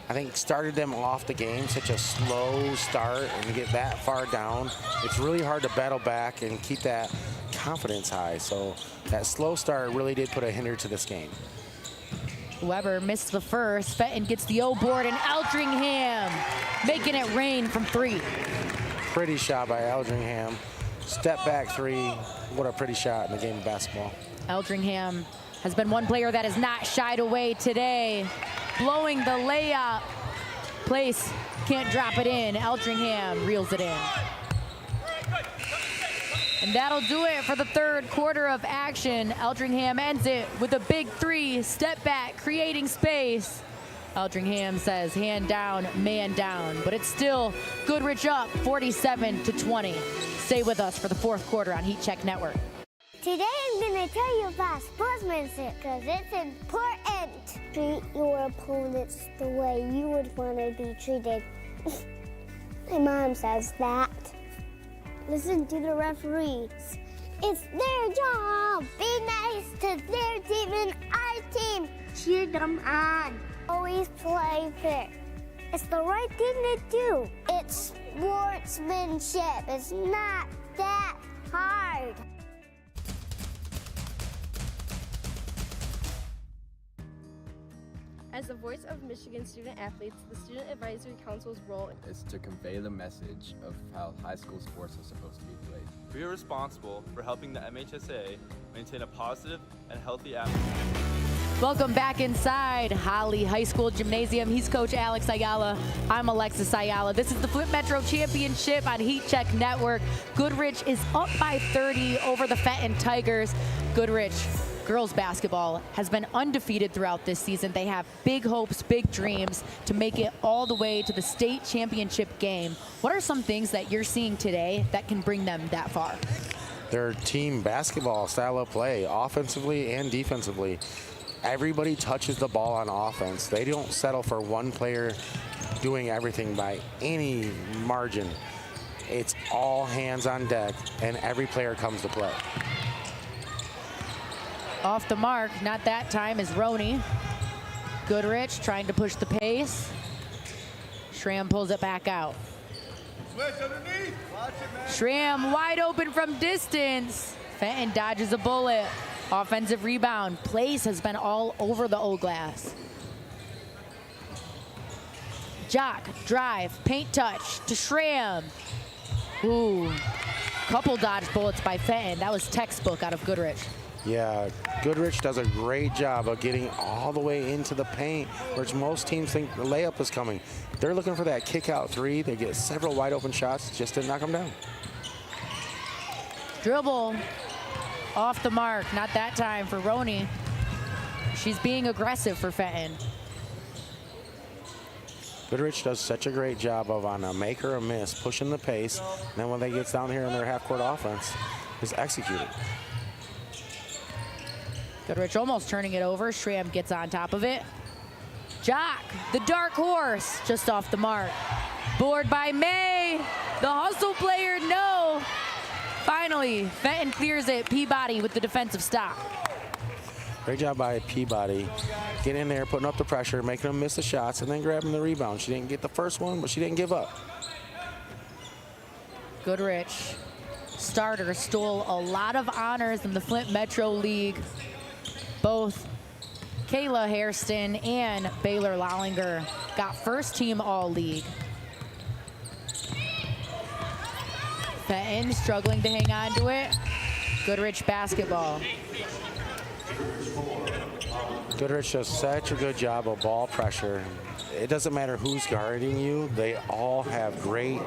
I think started them off the game such a slow start, and to get that far down, it's really hard to battle back and keep that confidence high. So that slow start really did put a hinder to this game. Weber missed the first. Fenton gets the O board, and Eldringham making it rain from 3. Pretty shot by Eldringham. Step back 3. What a pretty shot in the game of basketball. Eldringham has been one player that has not shied away today. Blowing the layup. Place can't drop it in. Eldringham reels it in. And that'll do it for the third quarter of action. Eldringham ends it with a big 3, step back, creating space. Eldringham says hand down, man down, but it's still Goodrich up 47-20. Stay with us for the fourth quarter on Heat Check Network. Today I'm going to tell you about sportsmanship because it's important. Treat your opponents the way you would want to be treated. My mom says that. Listen to the referees. It's their job. Be nice to their team and our team. Cheer them on. Always play fair. It's the right thing to do. It's sportsmanship. It's not that hard. As the voice of Michigan student athletes, the Student Advisory Council's role is to convey the message of how high school sports are supposed to be played. We are responsible for helping the MHSA maintain a positive and healthy atmosphere. Welcome back inside Holly High School Gymnasium. He's Coach Alex Ayala. I'm Alexis Ayala. This is the Flint Metro Championship on Heat Check Network. Goodrich is up by 30 over the Fenton Tigers. Goodrich girls basketball has been undefeated throughout this season. They have big hopes, big dreams to make it all the way to the state championship game. What are some things that you're seeing today that can bring them that far? Their team basketball style of play, offensively and defensively. Everybody touches the ball on offense. They don't settle for one player doing everything by any margin. It's all hands on deck, and every player comes to play. Off the mark, not that time, is Roney. Goodrich trying to push the pace. Schramm pulls it back out. Schramm wide open from distance. Fenton dodges a bullet. Offensive rebound. Place has been all over the O-glass. Jock, drive, paint touch to Schramm. Ooh, couple dodge bullets by Fenton. That was textbook out of Goodrich. Yeah, Goodrich does a great job of getting all the way into the paint, which most teams think the layup is coming. They're looking for that kick out three. They get several wide open shots, just didn't knock them down. Dribble off the mark, not that time for Roney. She's being aggressive for Fenton. Goodrich does such a great job of on a make or a miss, pushing the pace. And then when they get down here in their half-court offense, is executed. Goodrich almost turning it over. Schramm gets on top of it. Jock, the dark horse, just off the mark. Board by May. The hustle player, no. Finally, Fenton clears it. Peabody with the defensive stop. Great job by Peabody. Getting in there, putting up the pressure, making them miss the shots, and then grabbing the rebound. She didn't get the first one, but she didn't give up. Goodrich, starter, stole a lot of honors in the Flint Metro League. Both Kayla Hairston and Baylor Lollinger got first team all-league. Fenton struggling to hang on to it. Goodrich basketball. Goodrich does such a good job of ball pressure. It doesn't matter who's guarding you. They all have great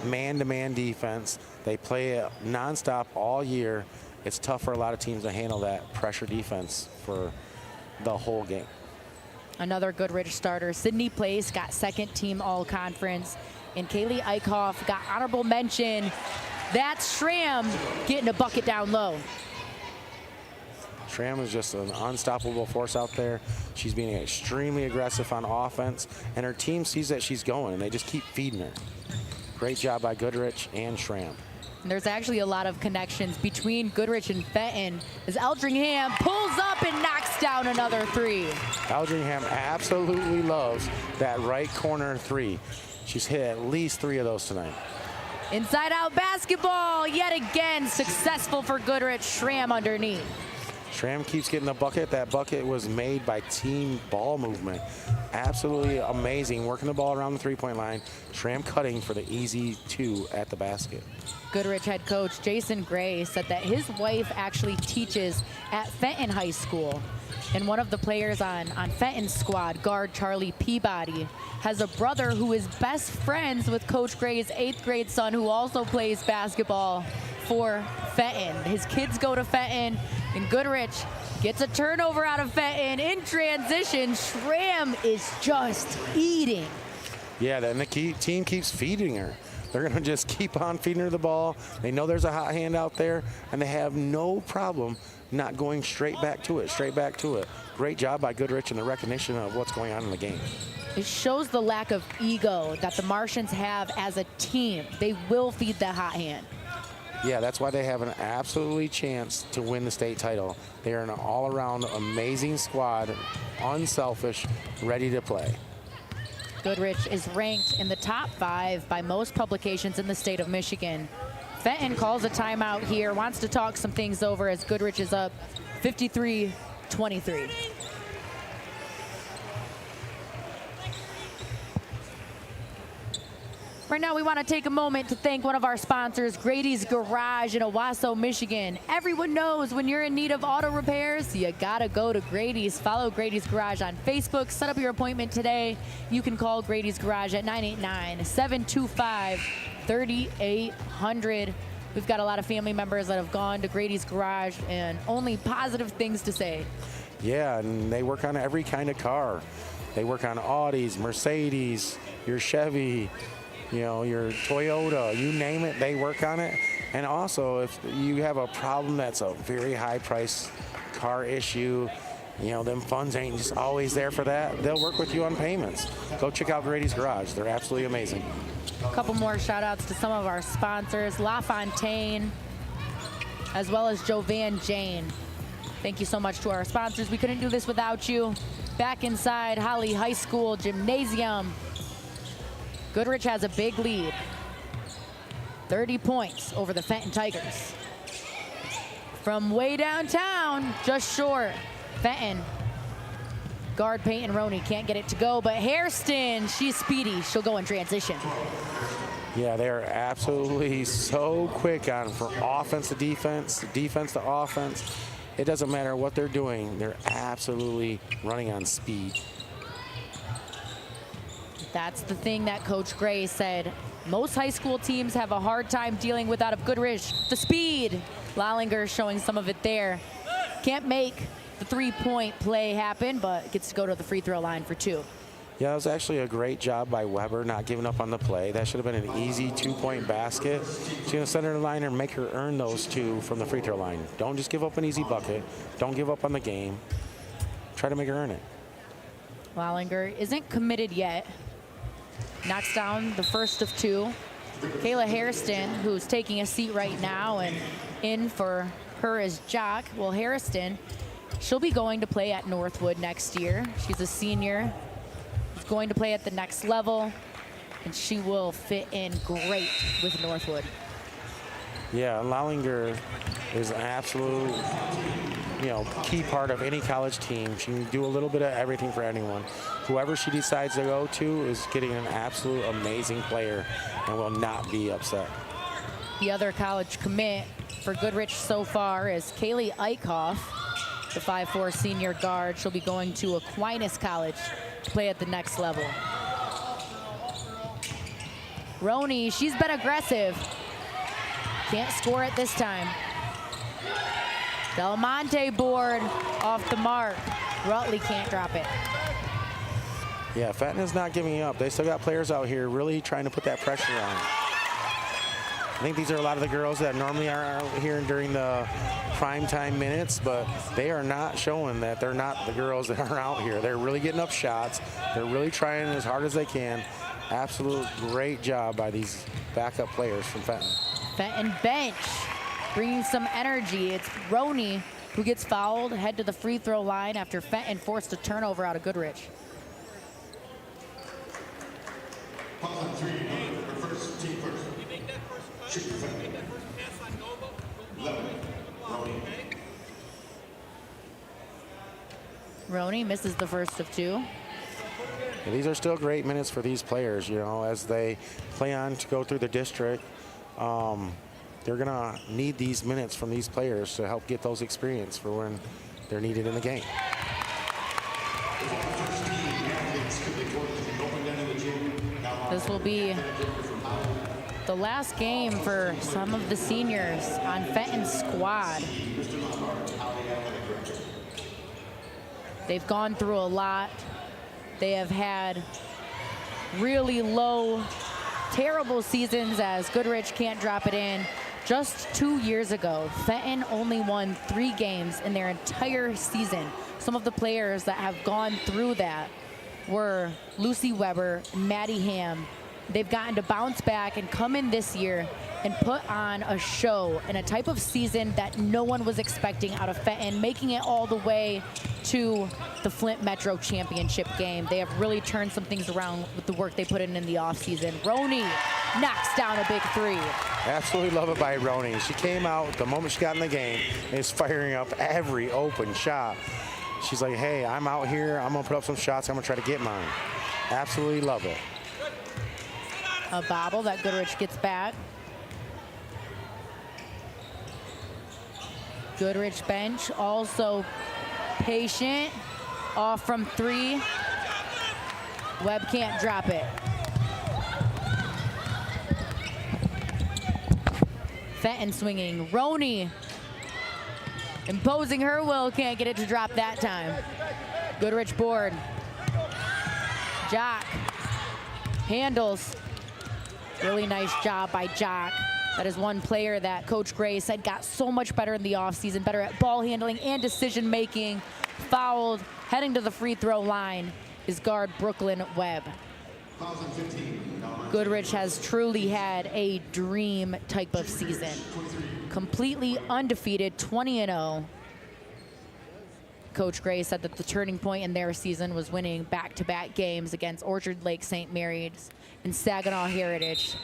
man-to-man defense. They play it nonstop all year. It's tough for a lot of teams to handle that pressure defense for the whole game. Another Goodrich starter, Sydney Place, got second team all-conference. And Kaylee Eichhoff got honorable mention. That's Schramm getting a bucket down low. Schramm is just an unstoppable force out there. She's being extremely aggressive on offense, and her team sees that she's going, and they just keep feeding her. Great job by Goodrich and Schramm. And there's actually a lot of connections between Goodrich and Fenton as Eldringham pulls up and knocks down another three. Eldringham absolutely loves that right corner three. She's hit at least 3 of those tonight. Inside out basketball, yet again successful for Goodrich. Schramm underneath. Schramm keeps getting the bucket. That bucket was made by team ball movement. Absolutely amazing. Working the ball around the three-point line. Schramm cutting for the easy 2 at the basket. Goodrich head coach Jason Gray said that his wife actually teaches at Fenton High School. And one of the players on Fenton's squad, guard Charlie Peabody, has a brother who is best friends with Coach Gray's 8th grade son who also plays basketball for Fenton. His kids go to Fenton, and Goodrich Gets a turnover out of Fenton in transition. Schramm is just eating. Yeah, and the team keeps feeding her. They're going to just keep on feeding her the ball. They know there's a hot hand out there, and they have no problem not going straight back to it, Great job by Goodrich and the recognition of what's going on in the game. It shows the lack of ego that the Martians have as a team. They will feed the hot hand. Yeah, that's why they have an absolutely chance to win the state title. They are an all-around amazing squad, unselfish, ready to play. Goodrich is ranked in the top 5 by most publications in the state of Michigan. Fenton calls a timeout here, wants to talk some things over as Goodrich is up 53-23. Right now, we want to take a moment to thank one of our sponsors, Grady's Garage in Owasso, Michigan. Everyone knows when you're in need of auto repairs, you gotta go to Grady's. Follow Grady's Garage on Facebook. Set up your appointment today. You can call Grady's Garage at 989-725-3800. We've got a lot of family members that have gone to Grady's Garage and only positive things to say. Yeah, and they work on every kind of car. They work on Audis, Mercedes, your Chevy, you know, your Toyota, you name it, they work on it. And also, if you have a problem that's a very high price car issue, you know, them funds ain't just always there for that, they'll work with you on payments. Go check out Grady's Garage. They're absolutely amazing. A couple more shout outs to some of our sponsors, LaFontaine, as well as Jovan Jane. Thank you so much to our sponsors. We couldn't do this without you. Back inside Holly High School Gymnasium, Goodrich has a big lead, 30 points over the Fenton Tigers. From way downtown, just short, Fenton. Guard Peyton Roney can't get it to go, but Hairston, she's speedy. She'll go in transition. Yeah, they're absolutely so quick on from offense to defense to offense. It doesn't matter what they're doing. They're absolutely running on speed. That's the thing that Coach Gray said. Most high school teams have a hard time dealing with out of Goodrich. The speed. Lallinger showing some of it there. Can't make the three-point play happen, but gets to go to the free throw line for 2. Yeah, that was actually a great job by Weber not giving up on the play. That should have been an easy 2-point basket. She's going to send her to the line and make her earn those 2 from the free throw line. Don't just give up an easy bucket. Don't give up on the game. Try to make her earn it. Lallinger isn't committed yet. Knocks down the first of 2. Kayla Hairston, who's taking a seat right now, and in for her is Jock. Well, Hairston, she'll be going to play at Northwood next year. She's a senior. She's going to play at the next level, and she will fit in great with Northwood. Yeah, Lallinger is an absolute, key part of any college team. She can do a little bit of everything for anyone. Whoever she decides to go to is getting an absolute amazing player and will not be upset. The other college commit for Goodrich so far is Kaylee Eichhoff, the 5'4" senior guard. She'll be going to Aquinas College to play at the next level. Roney, she's been aggressive. Can't score it this time. Del Monte board off the mark. Rutley can't drop it. Yeah, Fenton is not giving up. They still got players out here really trying to put that pressure on. I think these are a lot of the girls that normally are out here during the primetime minutes, but they are not showing that they're not the girls that are out here. They're really getting up shots. They're really trying as hard as they can. Absolute great job by these backup players from Fenton. Fenton bench, bringing some energy. It's Roney who gets fouled, head to the free throw line after Fenton forced a turnover out of Goodrich. Roney misses the first of 2. Yeah, these are still great minutes for these players, as they play on to go through the district. They're going to need these minutes from these players to help get those experience for when they're needed in the game. This will be the last game for some of the seniors on Fenton's squad. They've gone through a lot. They have had really low, terrible seasons as Goodrich can't drop it in. Just 2 years ago, Fenton only won 3 games in their entire season. Some of the players that have gone through that were Lucy Weber, Maddie Ham. They've gotten to bounce back and come in this year and put on a show in a type of season that no one was expecting out of Fenton, making it all the way to the Flint Metro Championship game. They have really turned some things around with the work they put in the offseason. Roni knocks down a big 3. Absolutely love it by Roni. She came out the moment she got in the game and is firing up every open shot. She's like, hey, I'm out here. I'm going to put up some shots. I'm going to try to get mine. Absolutely love it. A bobble that Goodrich gets back. Goodrich bench also patient. Off from 3. Webb can't drop it. Fenton swinging. Roni imposing her will. Can't get it to drop that time. Goodrich board. Jock handles. Really nice job by Jock. That is one player that Coach Gray said got so much better in the offseason, better at ball handling and decision making. Fouled, heading to the free throw line is guard Brooklyn Webb. Goodrich has truly had a dream type of season. Completely undefeated, 20-0. Coach Gray said that the turning point in their season was winning back-to-back games against Orchard Lake St. Mary's and Saginaw Heritage.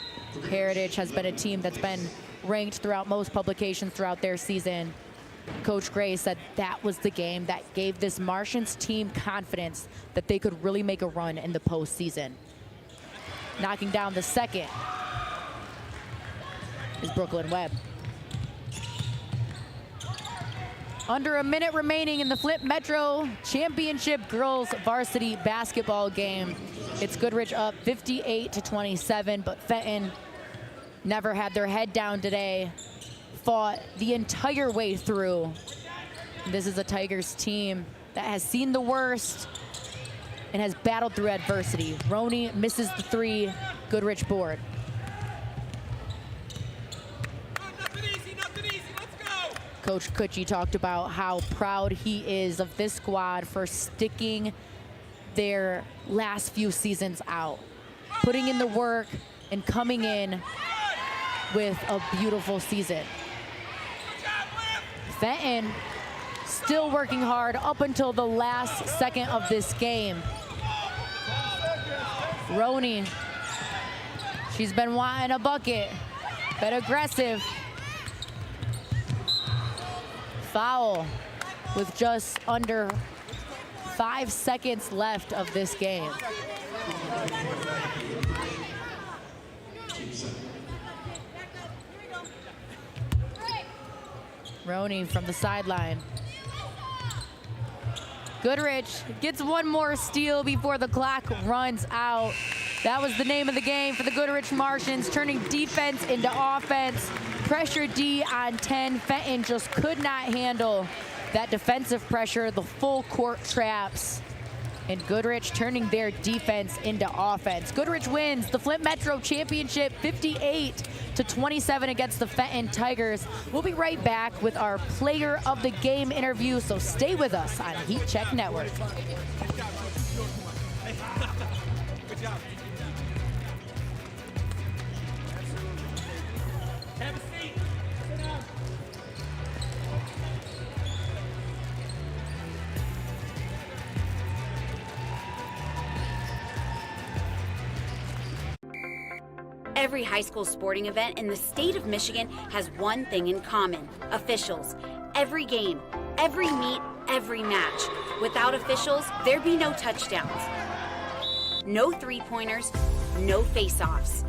Heritage has been a team that's been ranked throughout most publications throughout their season. Coach Gray said that was the game that gave this Martians team confidence that they could really make a run in the postseason. Knocking down the second is Brooklyn Webb. Under a minute remaining in the Flint Metro Championship girls varsity basketball game. It's Goodrich up 58-27, but Fenton never had their head down today. Fought the entire way through. This is a Tigers team that has seen the worst and has battled through adversity. Roni misses the 3, Goodrich board. Coach Kutchie talked about how proud he is of this squad for sticking their last few seasons out, putting in the work and coming in with a beautiful season. Fenton still working hard up until the last second of this game. Roni, she's been wanting a bucket, been aggressive. Foul with just under 5 seconds left of this game. Roni from the sideline. Goodrich gets one more steal before the clock runs out. That was the name of the game for the Goodrich Martians, turning defense into offense. Pressure D on 10. Fenton just could not handle that defensive pressure, the full court traps. And Goodrich turning their defense into offense. Goodrich wins the Flint Metro Championship 58-27 against the Fenton Tigers. We'll be right back with our player of the game interview, so stay with us on Heat Check Network. Good job. Have a seat. Sit down. Every high school sporting event in the state of Michigan has one thing in common: officials. Every game, every meet, every match. Without officials, there'd be no touchdowns, no three-pointers, no face-offs.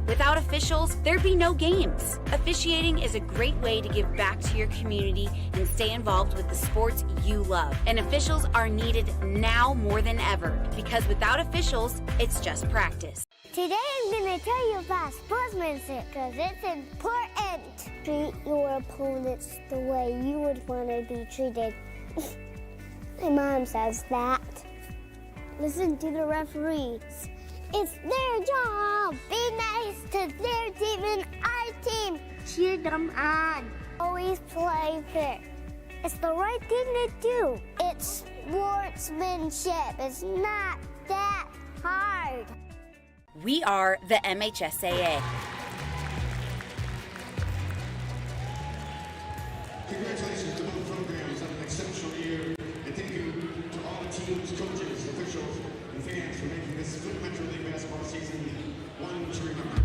Without officials, there'd be no games. Officiating is a great way to give back to your community and stay involved with the sports you love. And officials are needed now more than ever, because without officials, it's just practice. Today I'm going to tell you about sportsmanship because it's important. Treat your opponents the way you would want to be treated. My mom says that. Listen to the referees. It's their job. Be nice to their team and our team. Cheer them on. Always play fair. It's the right thing to do. It's sportsmanship. It's not that hard. We are the MHSAA. Congratulations to both programs on an exceptional year, and thank you to all the teams, coaches, officials, and fans for making this Flint Metro League basketball season one to remember.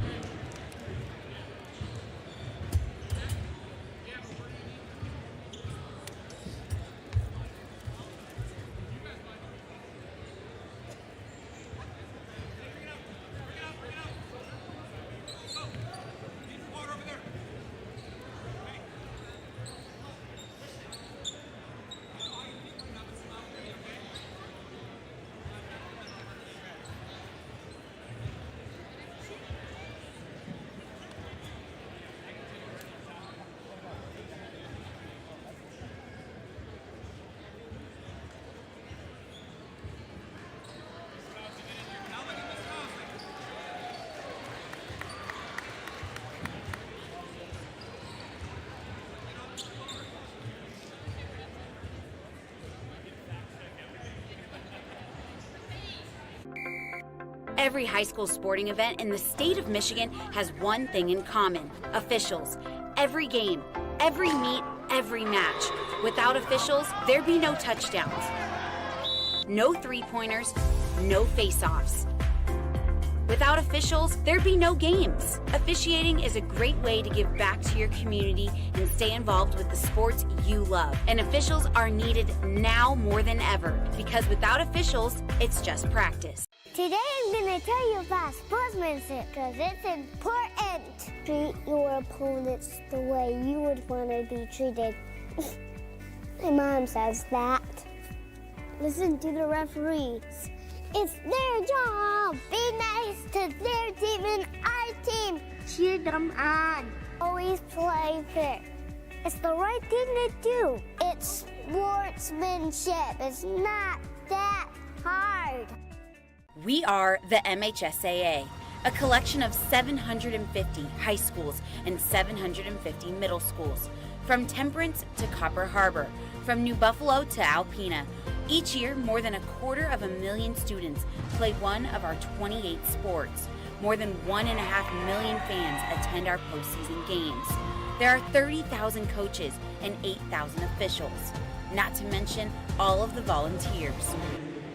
Every high school sporting event in the state of Michigan has one thing in common: officials. Every game, every meet, every match. Without officials, there'd be no touchdowns, no three-pointers, no face-offs. Without officials, there'd be no games. Officiating is a great way to give back to your community and stay involved with the sports you love. And officials are needed now more than ever, because without officials, it's just practice. Today I'm going to tell you about sportsmanship because it's important. Treat your opponents the way you would want to be treated. My mom says that. Listen to the referees. It's their job. Be nice to their team and our team. Cheer them on. Always play fair. It's the right thing to do. It's sportsmanship. It's not that hard. We are the MHSAA, a collection of 750 high schools and 750 middle schools, from Temperance to Copper Harbor, from New Buffalo to Alpena. Each year, more than 250,000 students play one of our 28 sports. More than 1.5 million fans attend our postseason games. There are 30,000 coaches and 8,000 officials, not to mention all of the volunteers.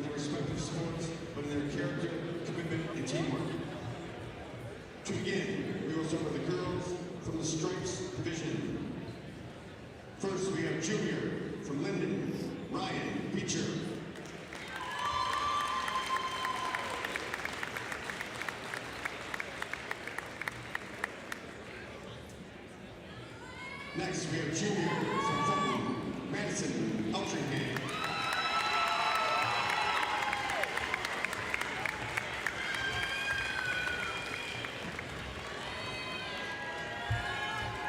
Their respective sports, but in their character, commitment, and teamwork. To begin, we will start with the girls from the Stripes division. First, we have junior from Linden, Ryan Beecher. Next, we have junior from Fenton, Madison Altringham.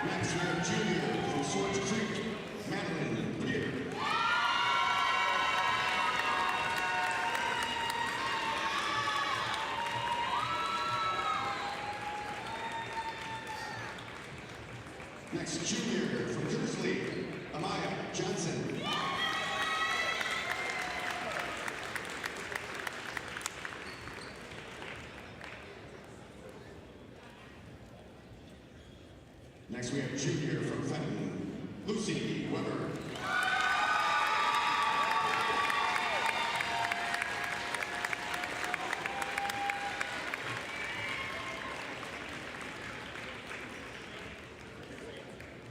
Next, we have junior from Swords Creek, Madeline Peer. Next, junior from Kersley, Amaya Johnson. Next, we have junior from Fenton, Lucy Weber.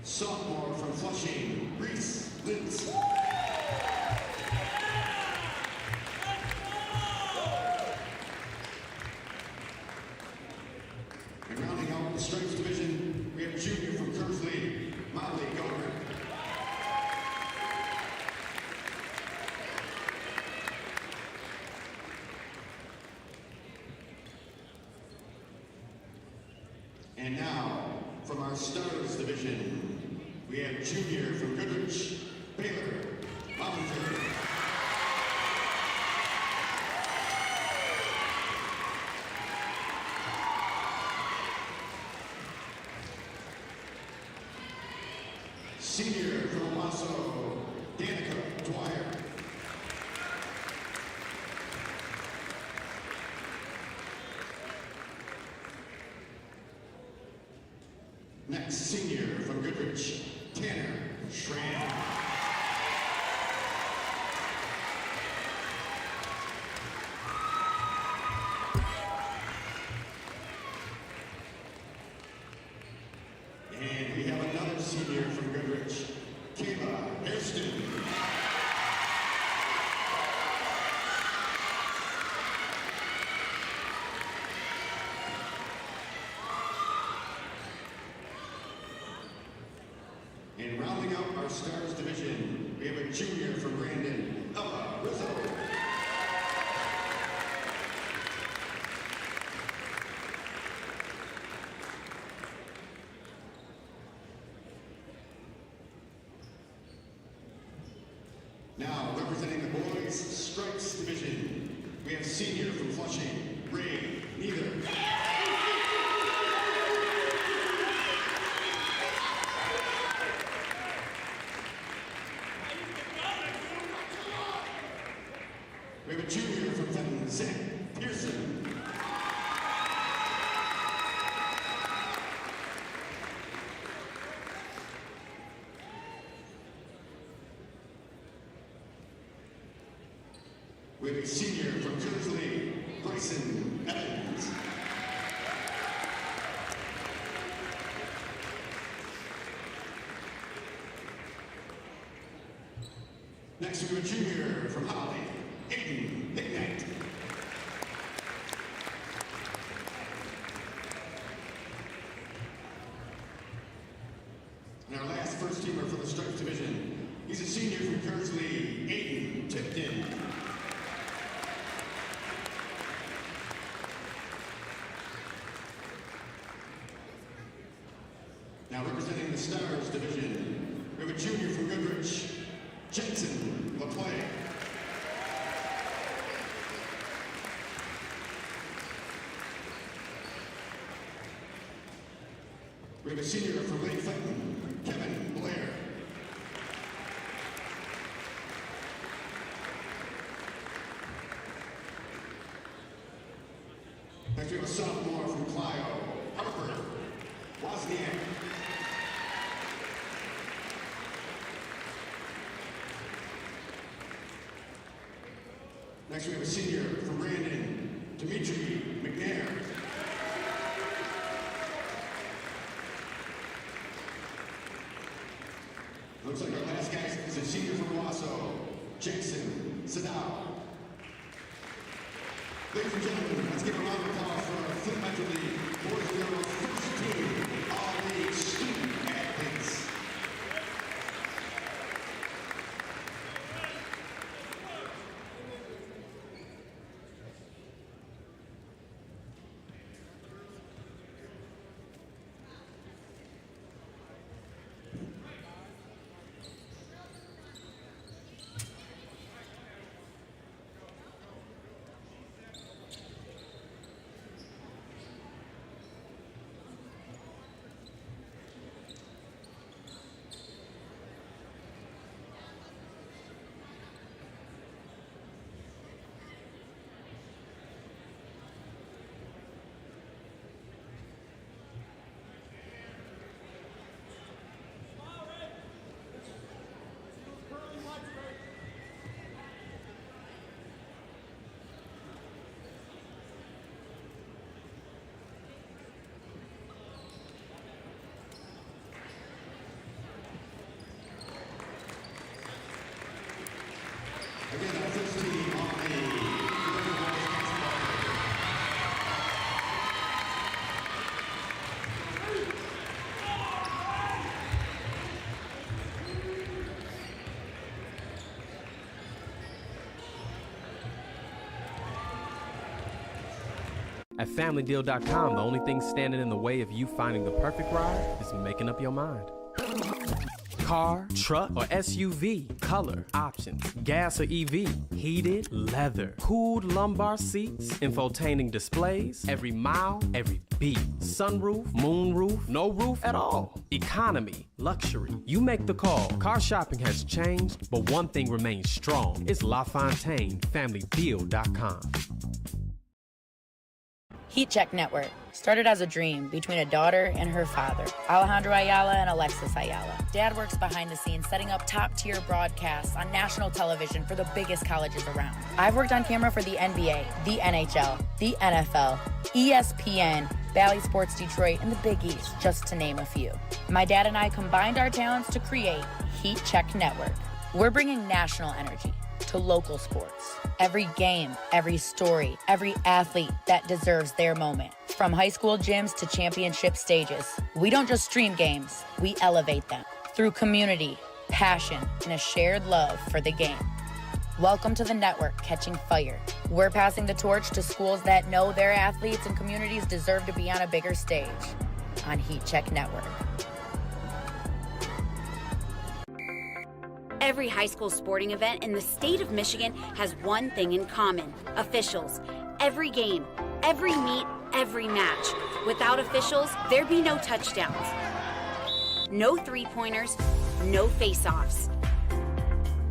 Sophomore from Flushing, Reese Lintz. And rounding out the Stripes division, we have junior from Kersley, Molly Goldberg. And now, from our Stars division, we have junior from Goodrich, Baylor, Volunteer. senior from Owasso, Danica Dwyer. Next, senior from Goodrich, Tanner Schramm. And we have another senior from Goodrich, Kayla Hairston. And rounding out our Stars division, we have a junior from Brandon, Ella Rizzo. Now, representing the boys' Stripes division, we have senior from Flushing, Ray Neither. We have a junior from Fenton, Zach Pearson. We have a senior from Kersley, Bryson Evans. Next, we have a junior from Holly, Aiden McKnight. And our last first teamer for the Stripes division, he's a senior from Kersley, Aiden Tipton. Now representing the Stars division, we have a junior from Goodrich, Jensen LaPlay. We have a senior from Lake Fenton, Kevin Blair. Next we have a sophomore from Clio, Harper Wozniak. Next we have a senior from Brandon, Dimitri McNair. Looks like our last guy is a senior from Owasso, Jackson Sadao. Ladies and gentlemen, let's give a round of applause for our Flint Metro League Boys and Girls first team All-League student athletes. Again, our first team on the At FamilyDeal.com, the only thing standing in the way of you finding the perfect ride is making up your mind. Car, truck, or SUV, color, options, gas or EV, heated, leather, cooled lumbar seats, infotaining displays, every mile, every beat, sunroof, moonroof, no roof at all, economy, luxury. You make the call. Car shopping has changed, but one thing remains strong. It's LaFontaine, FamilyDeal.com. Heat Check Network started as a dream between a daughter and her father, Alejandro Ayala and Alexis Ayala. Dad works behind the scenes setting up top-tier broadcasts on national television for the biggest colleges around. I've worked on camera for the NBA, the NHL, the NFL, ESPN, Bally Sports Detroit, and the Big East, just to name a few. My dad and I combined our talents to create Heat Check Network. We're bringing national energy to local sports. Every game, every story, every athlete that deserves their moment. From high school gyms to championship stages, we don't just stream games, we elevate them through community, passion, and a shared love for the game. Welcome to the network catching fire. We're passing the torch to schools that know their athletes and communities deserve to be on a bigger stage on Heat Check Network. Every high school sporting event in the state of Michigan has one thing in common: officials. Every game, every meet, every match. Without officials, there'd be no touchdowns, no three-pointers, no face-offs.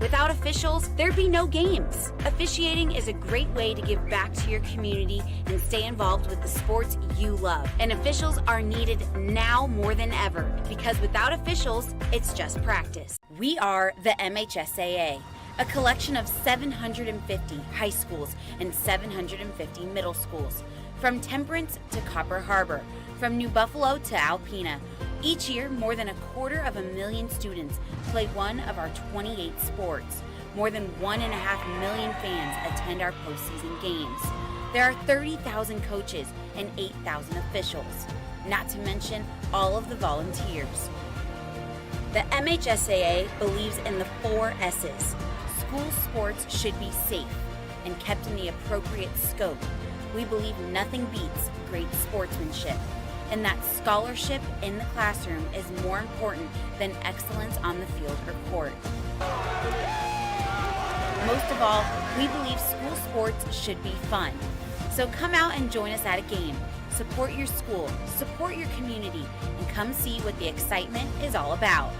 Without officials, there'd be no games. Officiating is a great way to give back to your community and stay involved with the sports you love. And officials are needed now more than ever, because without officials, it's just practice. We are the MHSAA, a collection of 750 high schools and 750 middle schools, from Temperance to Copper Harbor, from New Buffalo to Alpena. Each year, more than 250,000 students play one of our 28 sports. More than 1.5 million fans attend our postseason games. There are 30,000 coaches and 8,000 officials, not to mention all of the volunteers. The MHSAA believes in the 4 S's. School sports should be safe and kept in the appropriate scope. We believe nothing beats great sportsmanship, and that scholarship in the classroom is more important than excellence on the field or court. Most of all, we believe school sports should be fun. So come out and join us at a game. Support your school, support your community, and come see what the excitement is all about.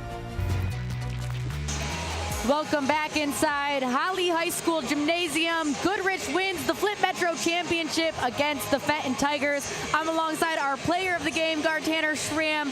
Welcome back inside Holly High School Gymnasium. Goodrich wins the Flint Metro Championship against the Fenton Tigers. I'm alongside our player of the game, guard Tanner Schramm.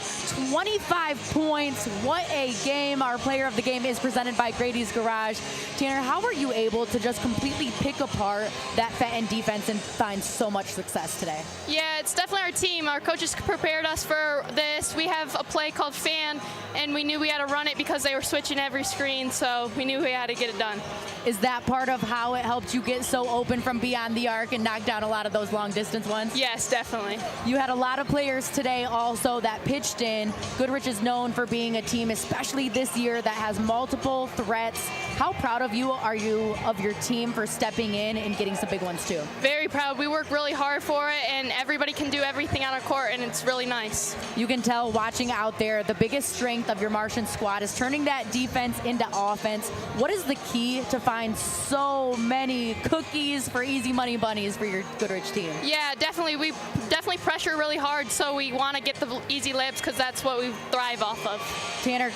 25 points. What a game. Our player of the game is presented by Grady's Garage. Tanner, how were you able to just completely pick apart that Fenton defense and find so much success today? Yeah, it's definitely our team. Our coaches prepared us for this. We have a play called Fan, and we knew we had to run it because they were switching every screen, so we knew we had to get it done. Is that part of how it helped you get so open from beyond the arc and knock down a lot of those long distance ones? Yes, definitely. You had a lot of players today also that pitched in. Goodrich is known for being a team, especially this year, that has multiple threats. How proud of you are you of your team for stepping in and getting some big ones too? Very proud. We work really hard for it, and everybody can do everything on our court, and it's really nice. You can tell watching out there, the biggest strength of your Martian squad is turning that defense into offense. What is the key to find so many cookies for easy money bunnies for your Goodrich team? Yeah, definitely. We definitely pressure really hard, so we want to get the easy layups because that's what we thrive off of. Tanner,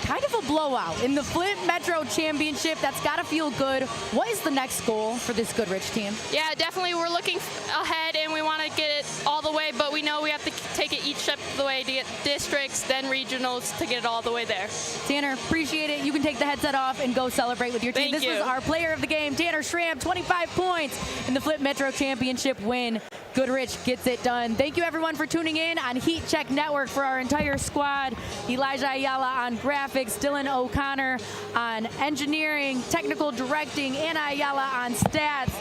kind of a blowout in the Flint Metro Championship. That's got to feel good. What is the next goal for this Goodrich team? Yeah, definitely. We're looking ahead, and we want to get it all the way, but we know we have to take it each step of the way to get districts, then regionals to get it all the way there. Tanner, appreciate it. You can take the headset off and go celebrate with your team. Thank you. This was our player of the game, Tanner Schramm, 25 points in the Flint Metro Championship win. Goodrich gets it done. Thank you, everyone, for tuning in on Heat Check Network for our entire squad. Elijah Ayala on graphics, Dylan O'Connor on engineering, technical directing, Anna Ayala on stats,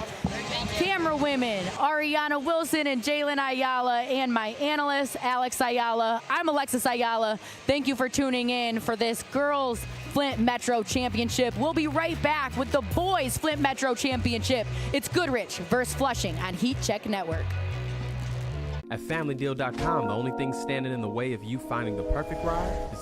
camera women, Ariana Wilson and Jalen Ayala, and my analyst, Alex Ayala. I'm Alexis Ayala. Thank you for tuning in for this girls Flint Metro Championship. We'll be right back with the boys Flint Metro Championship. It's Goodrich versus Flushing on Heat Check Network. At FamilyDeal.com, the only thing standing in the way of you finding the perfect ride is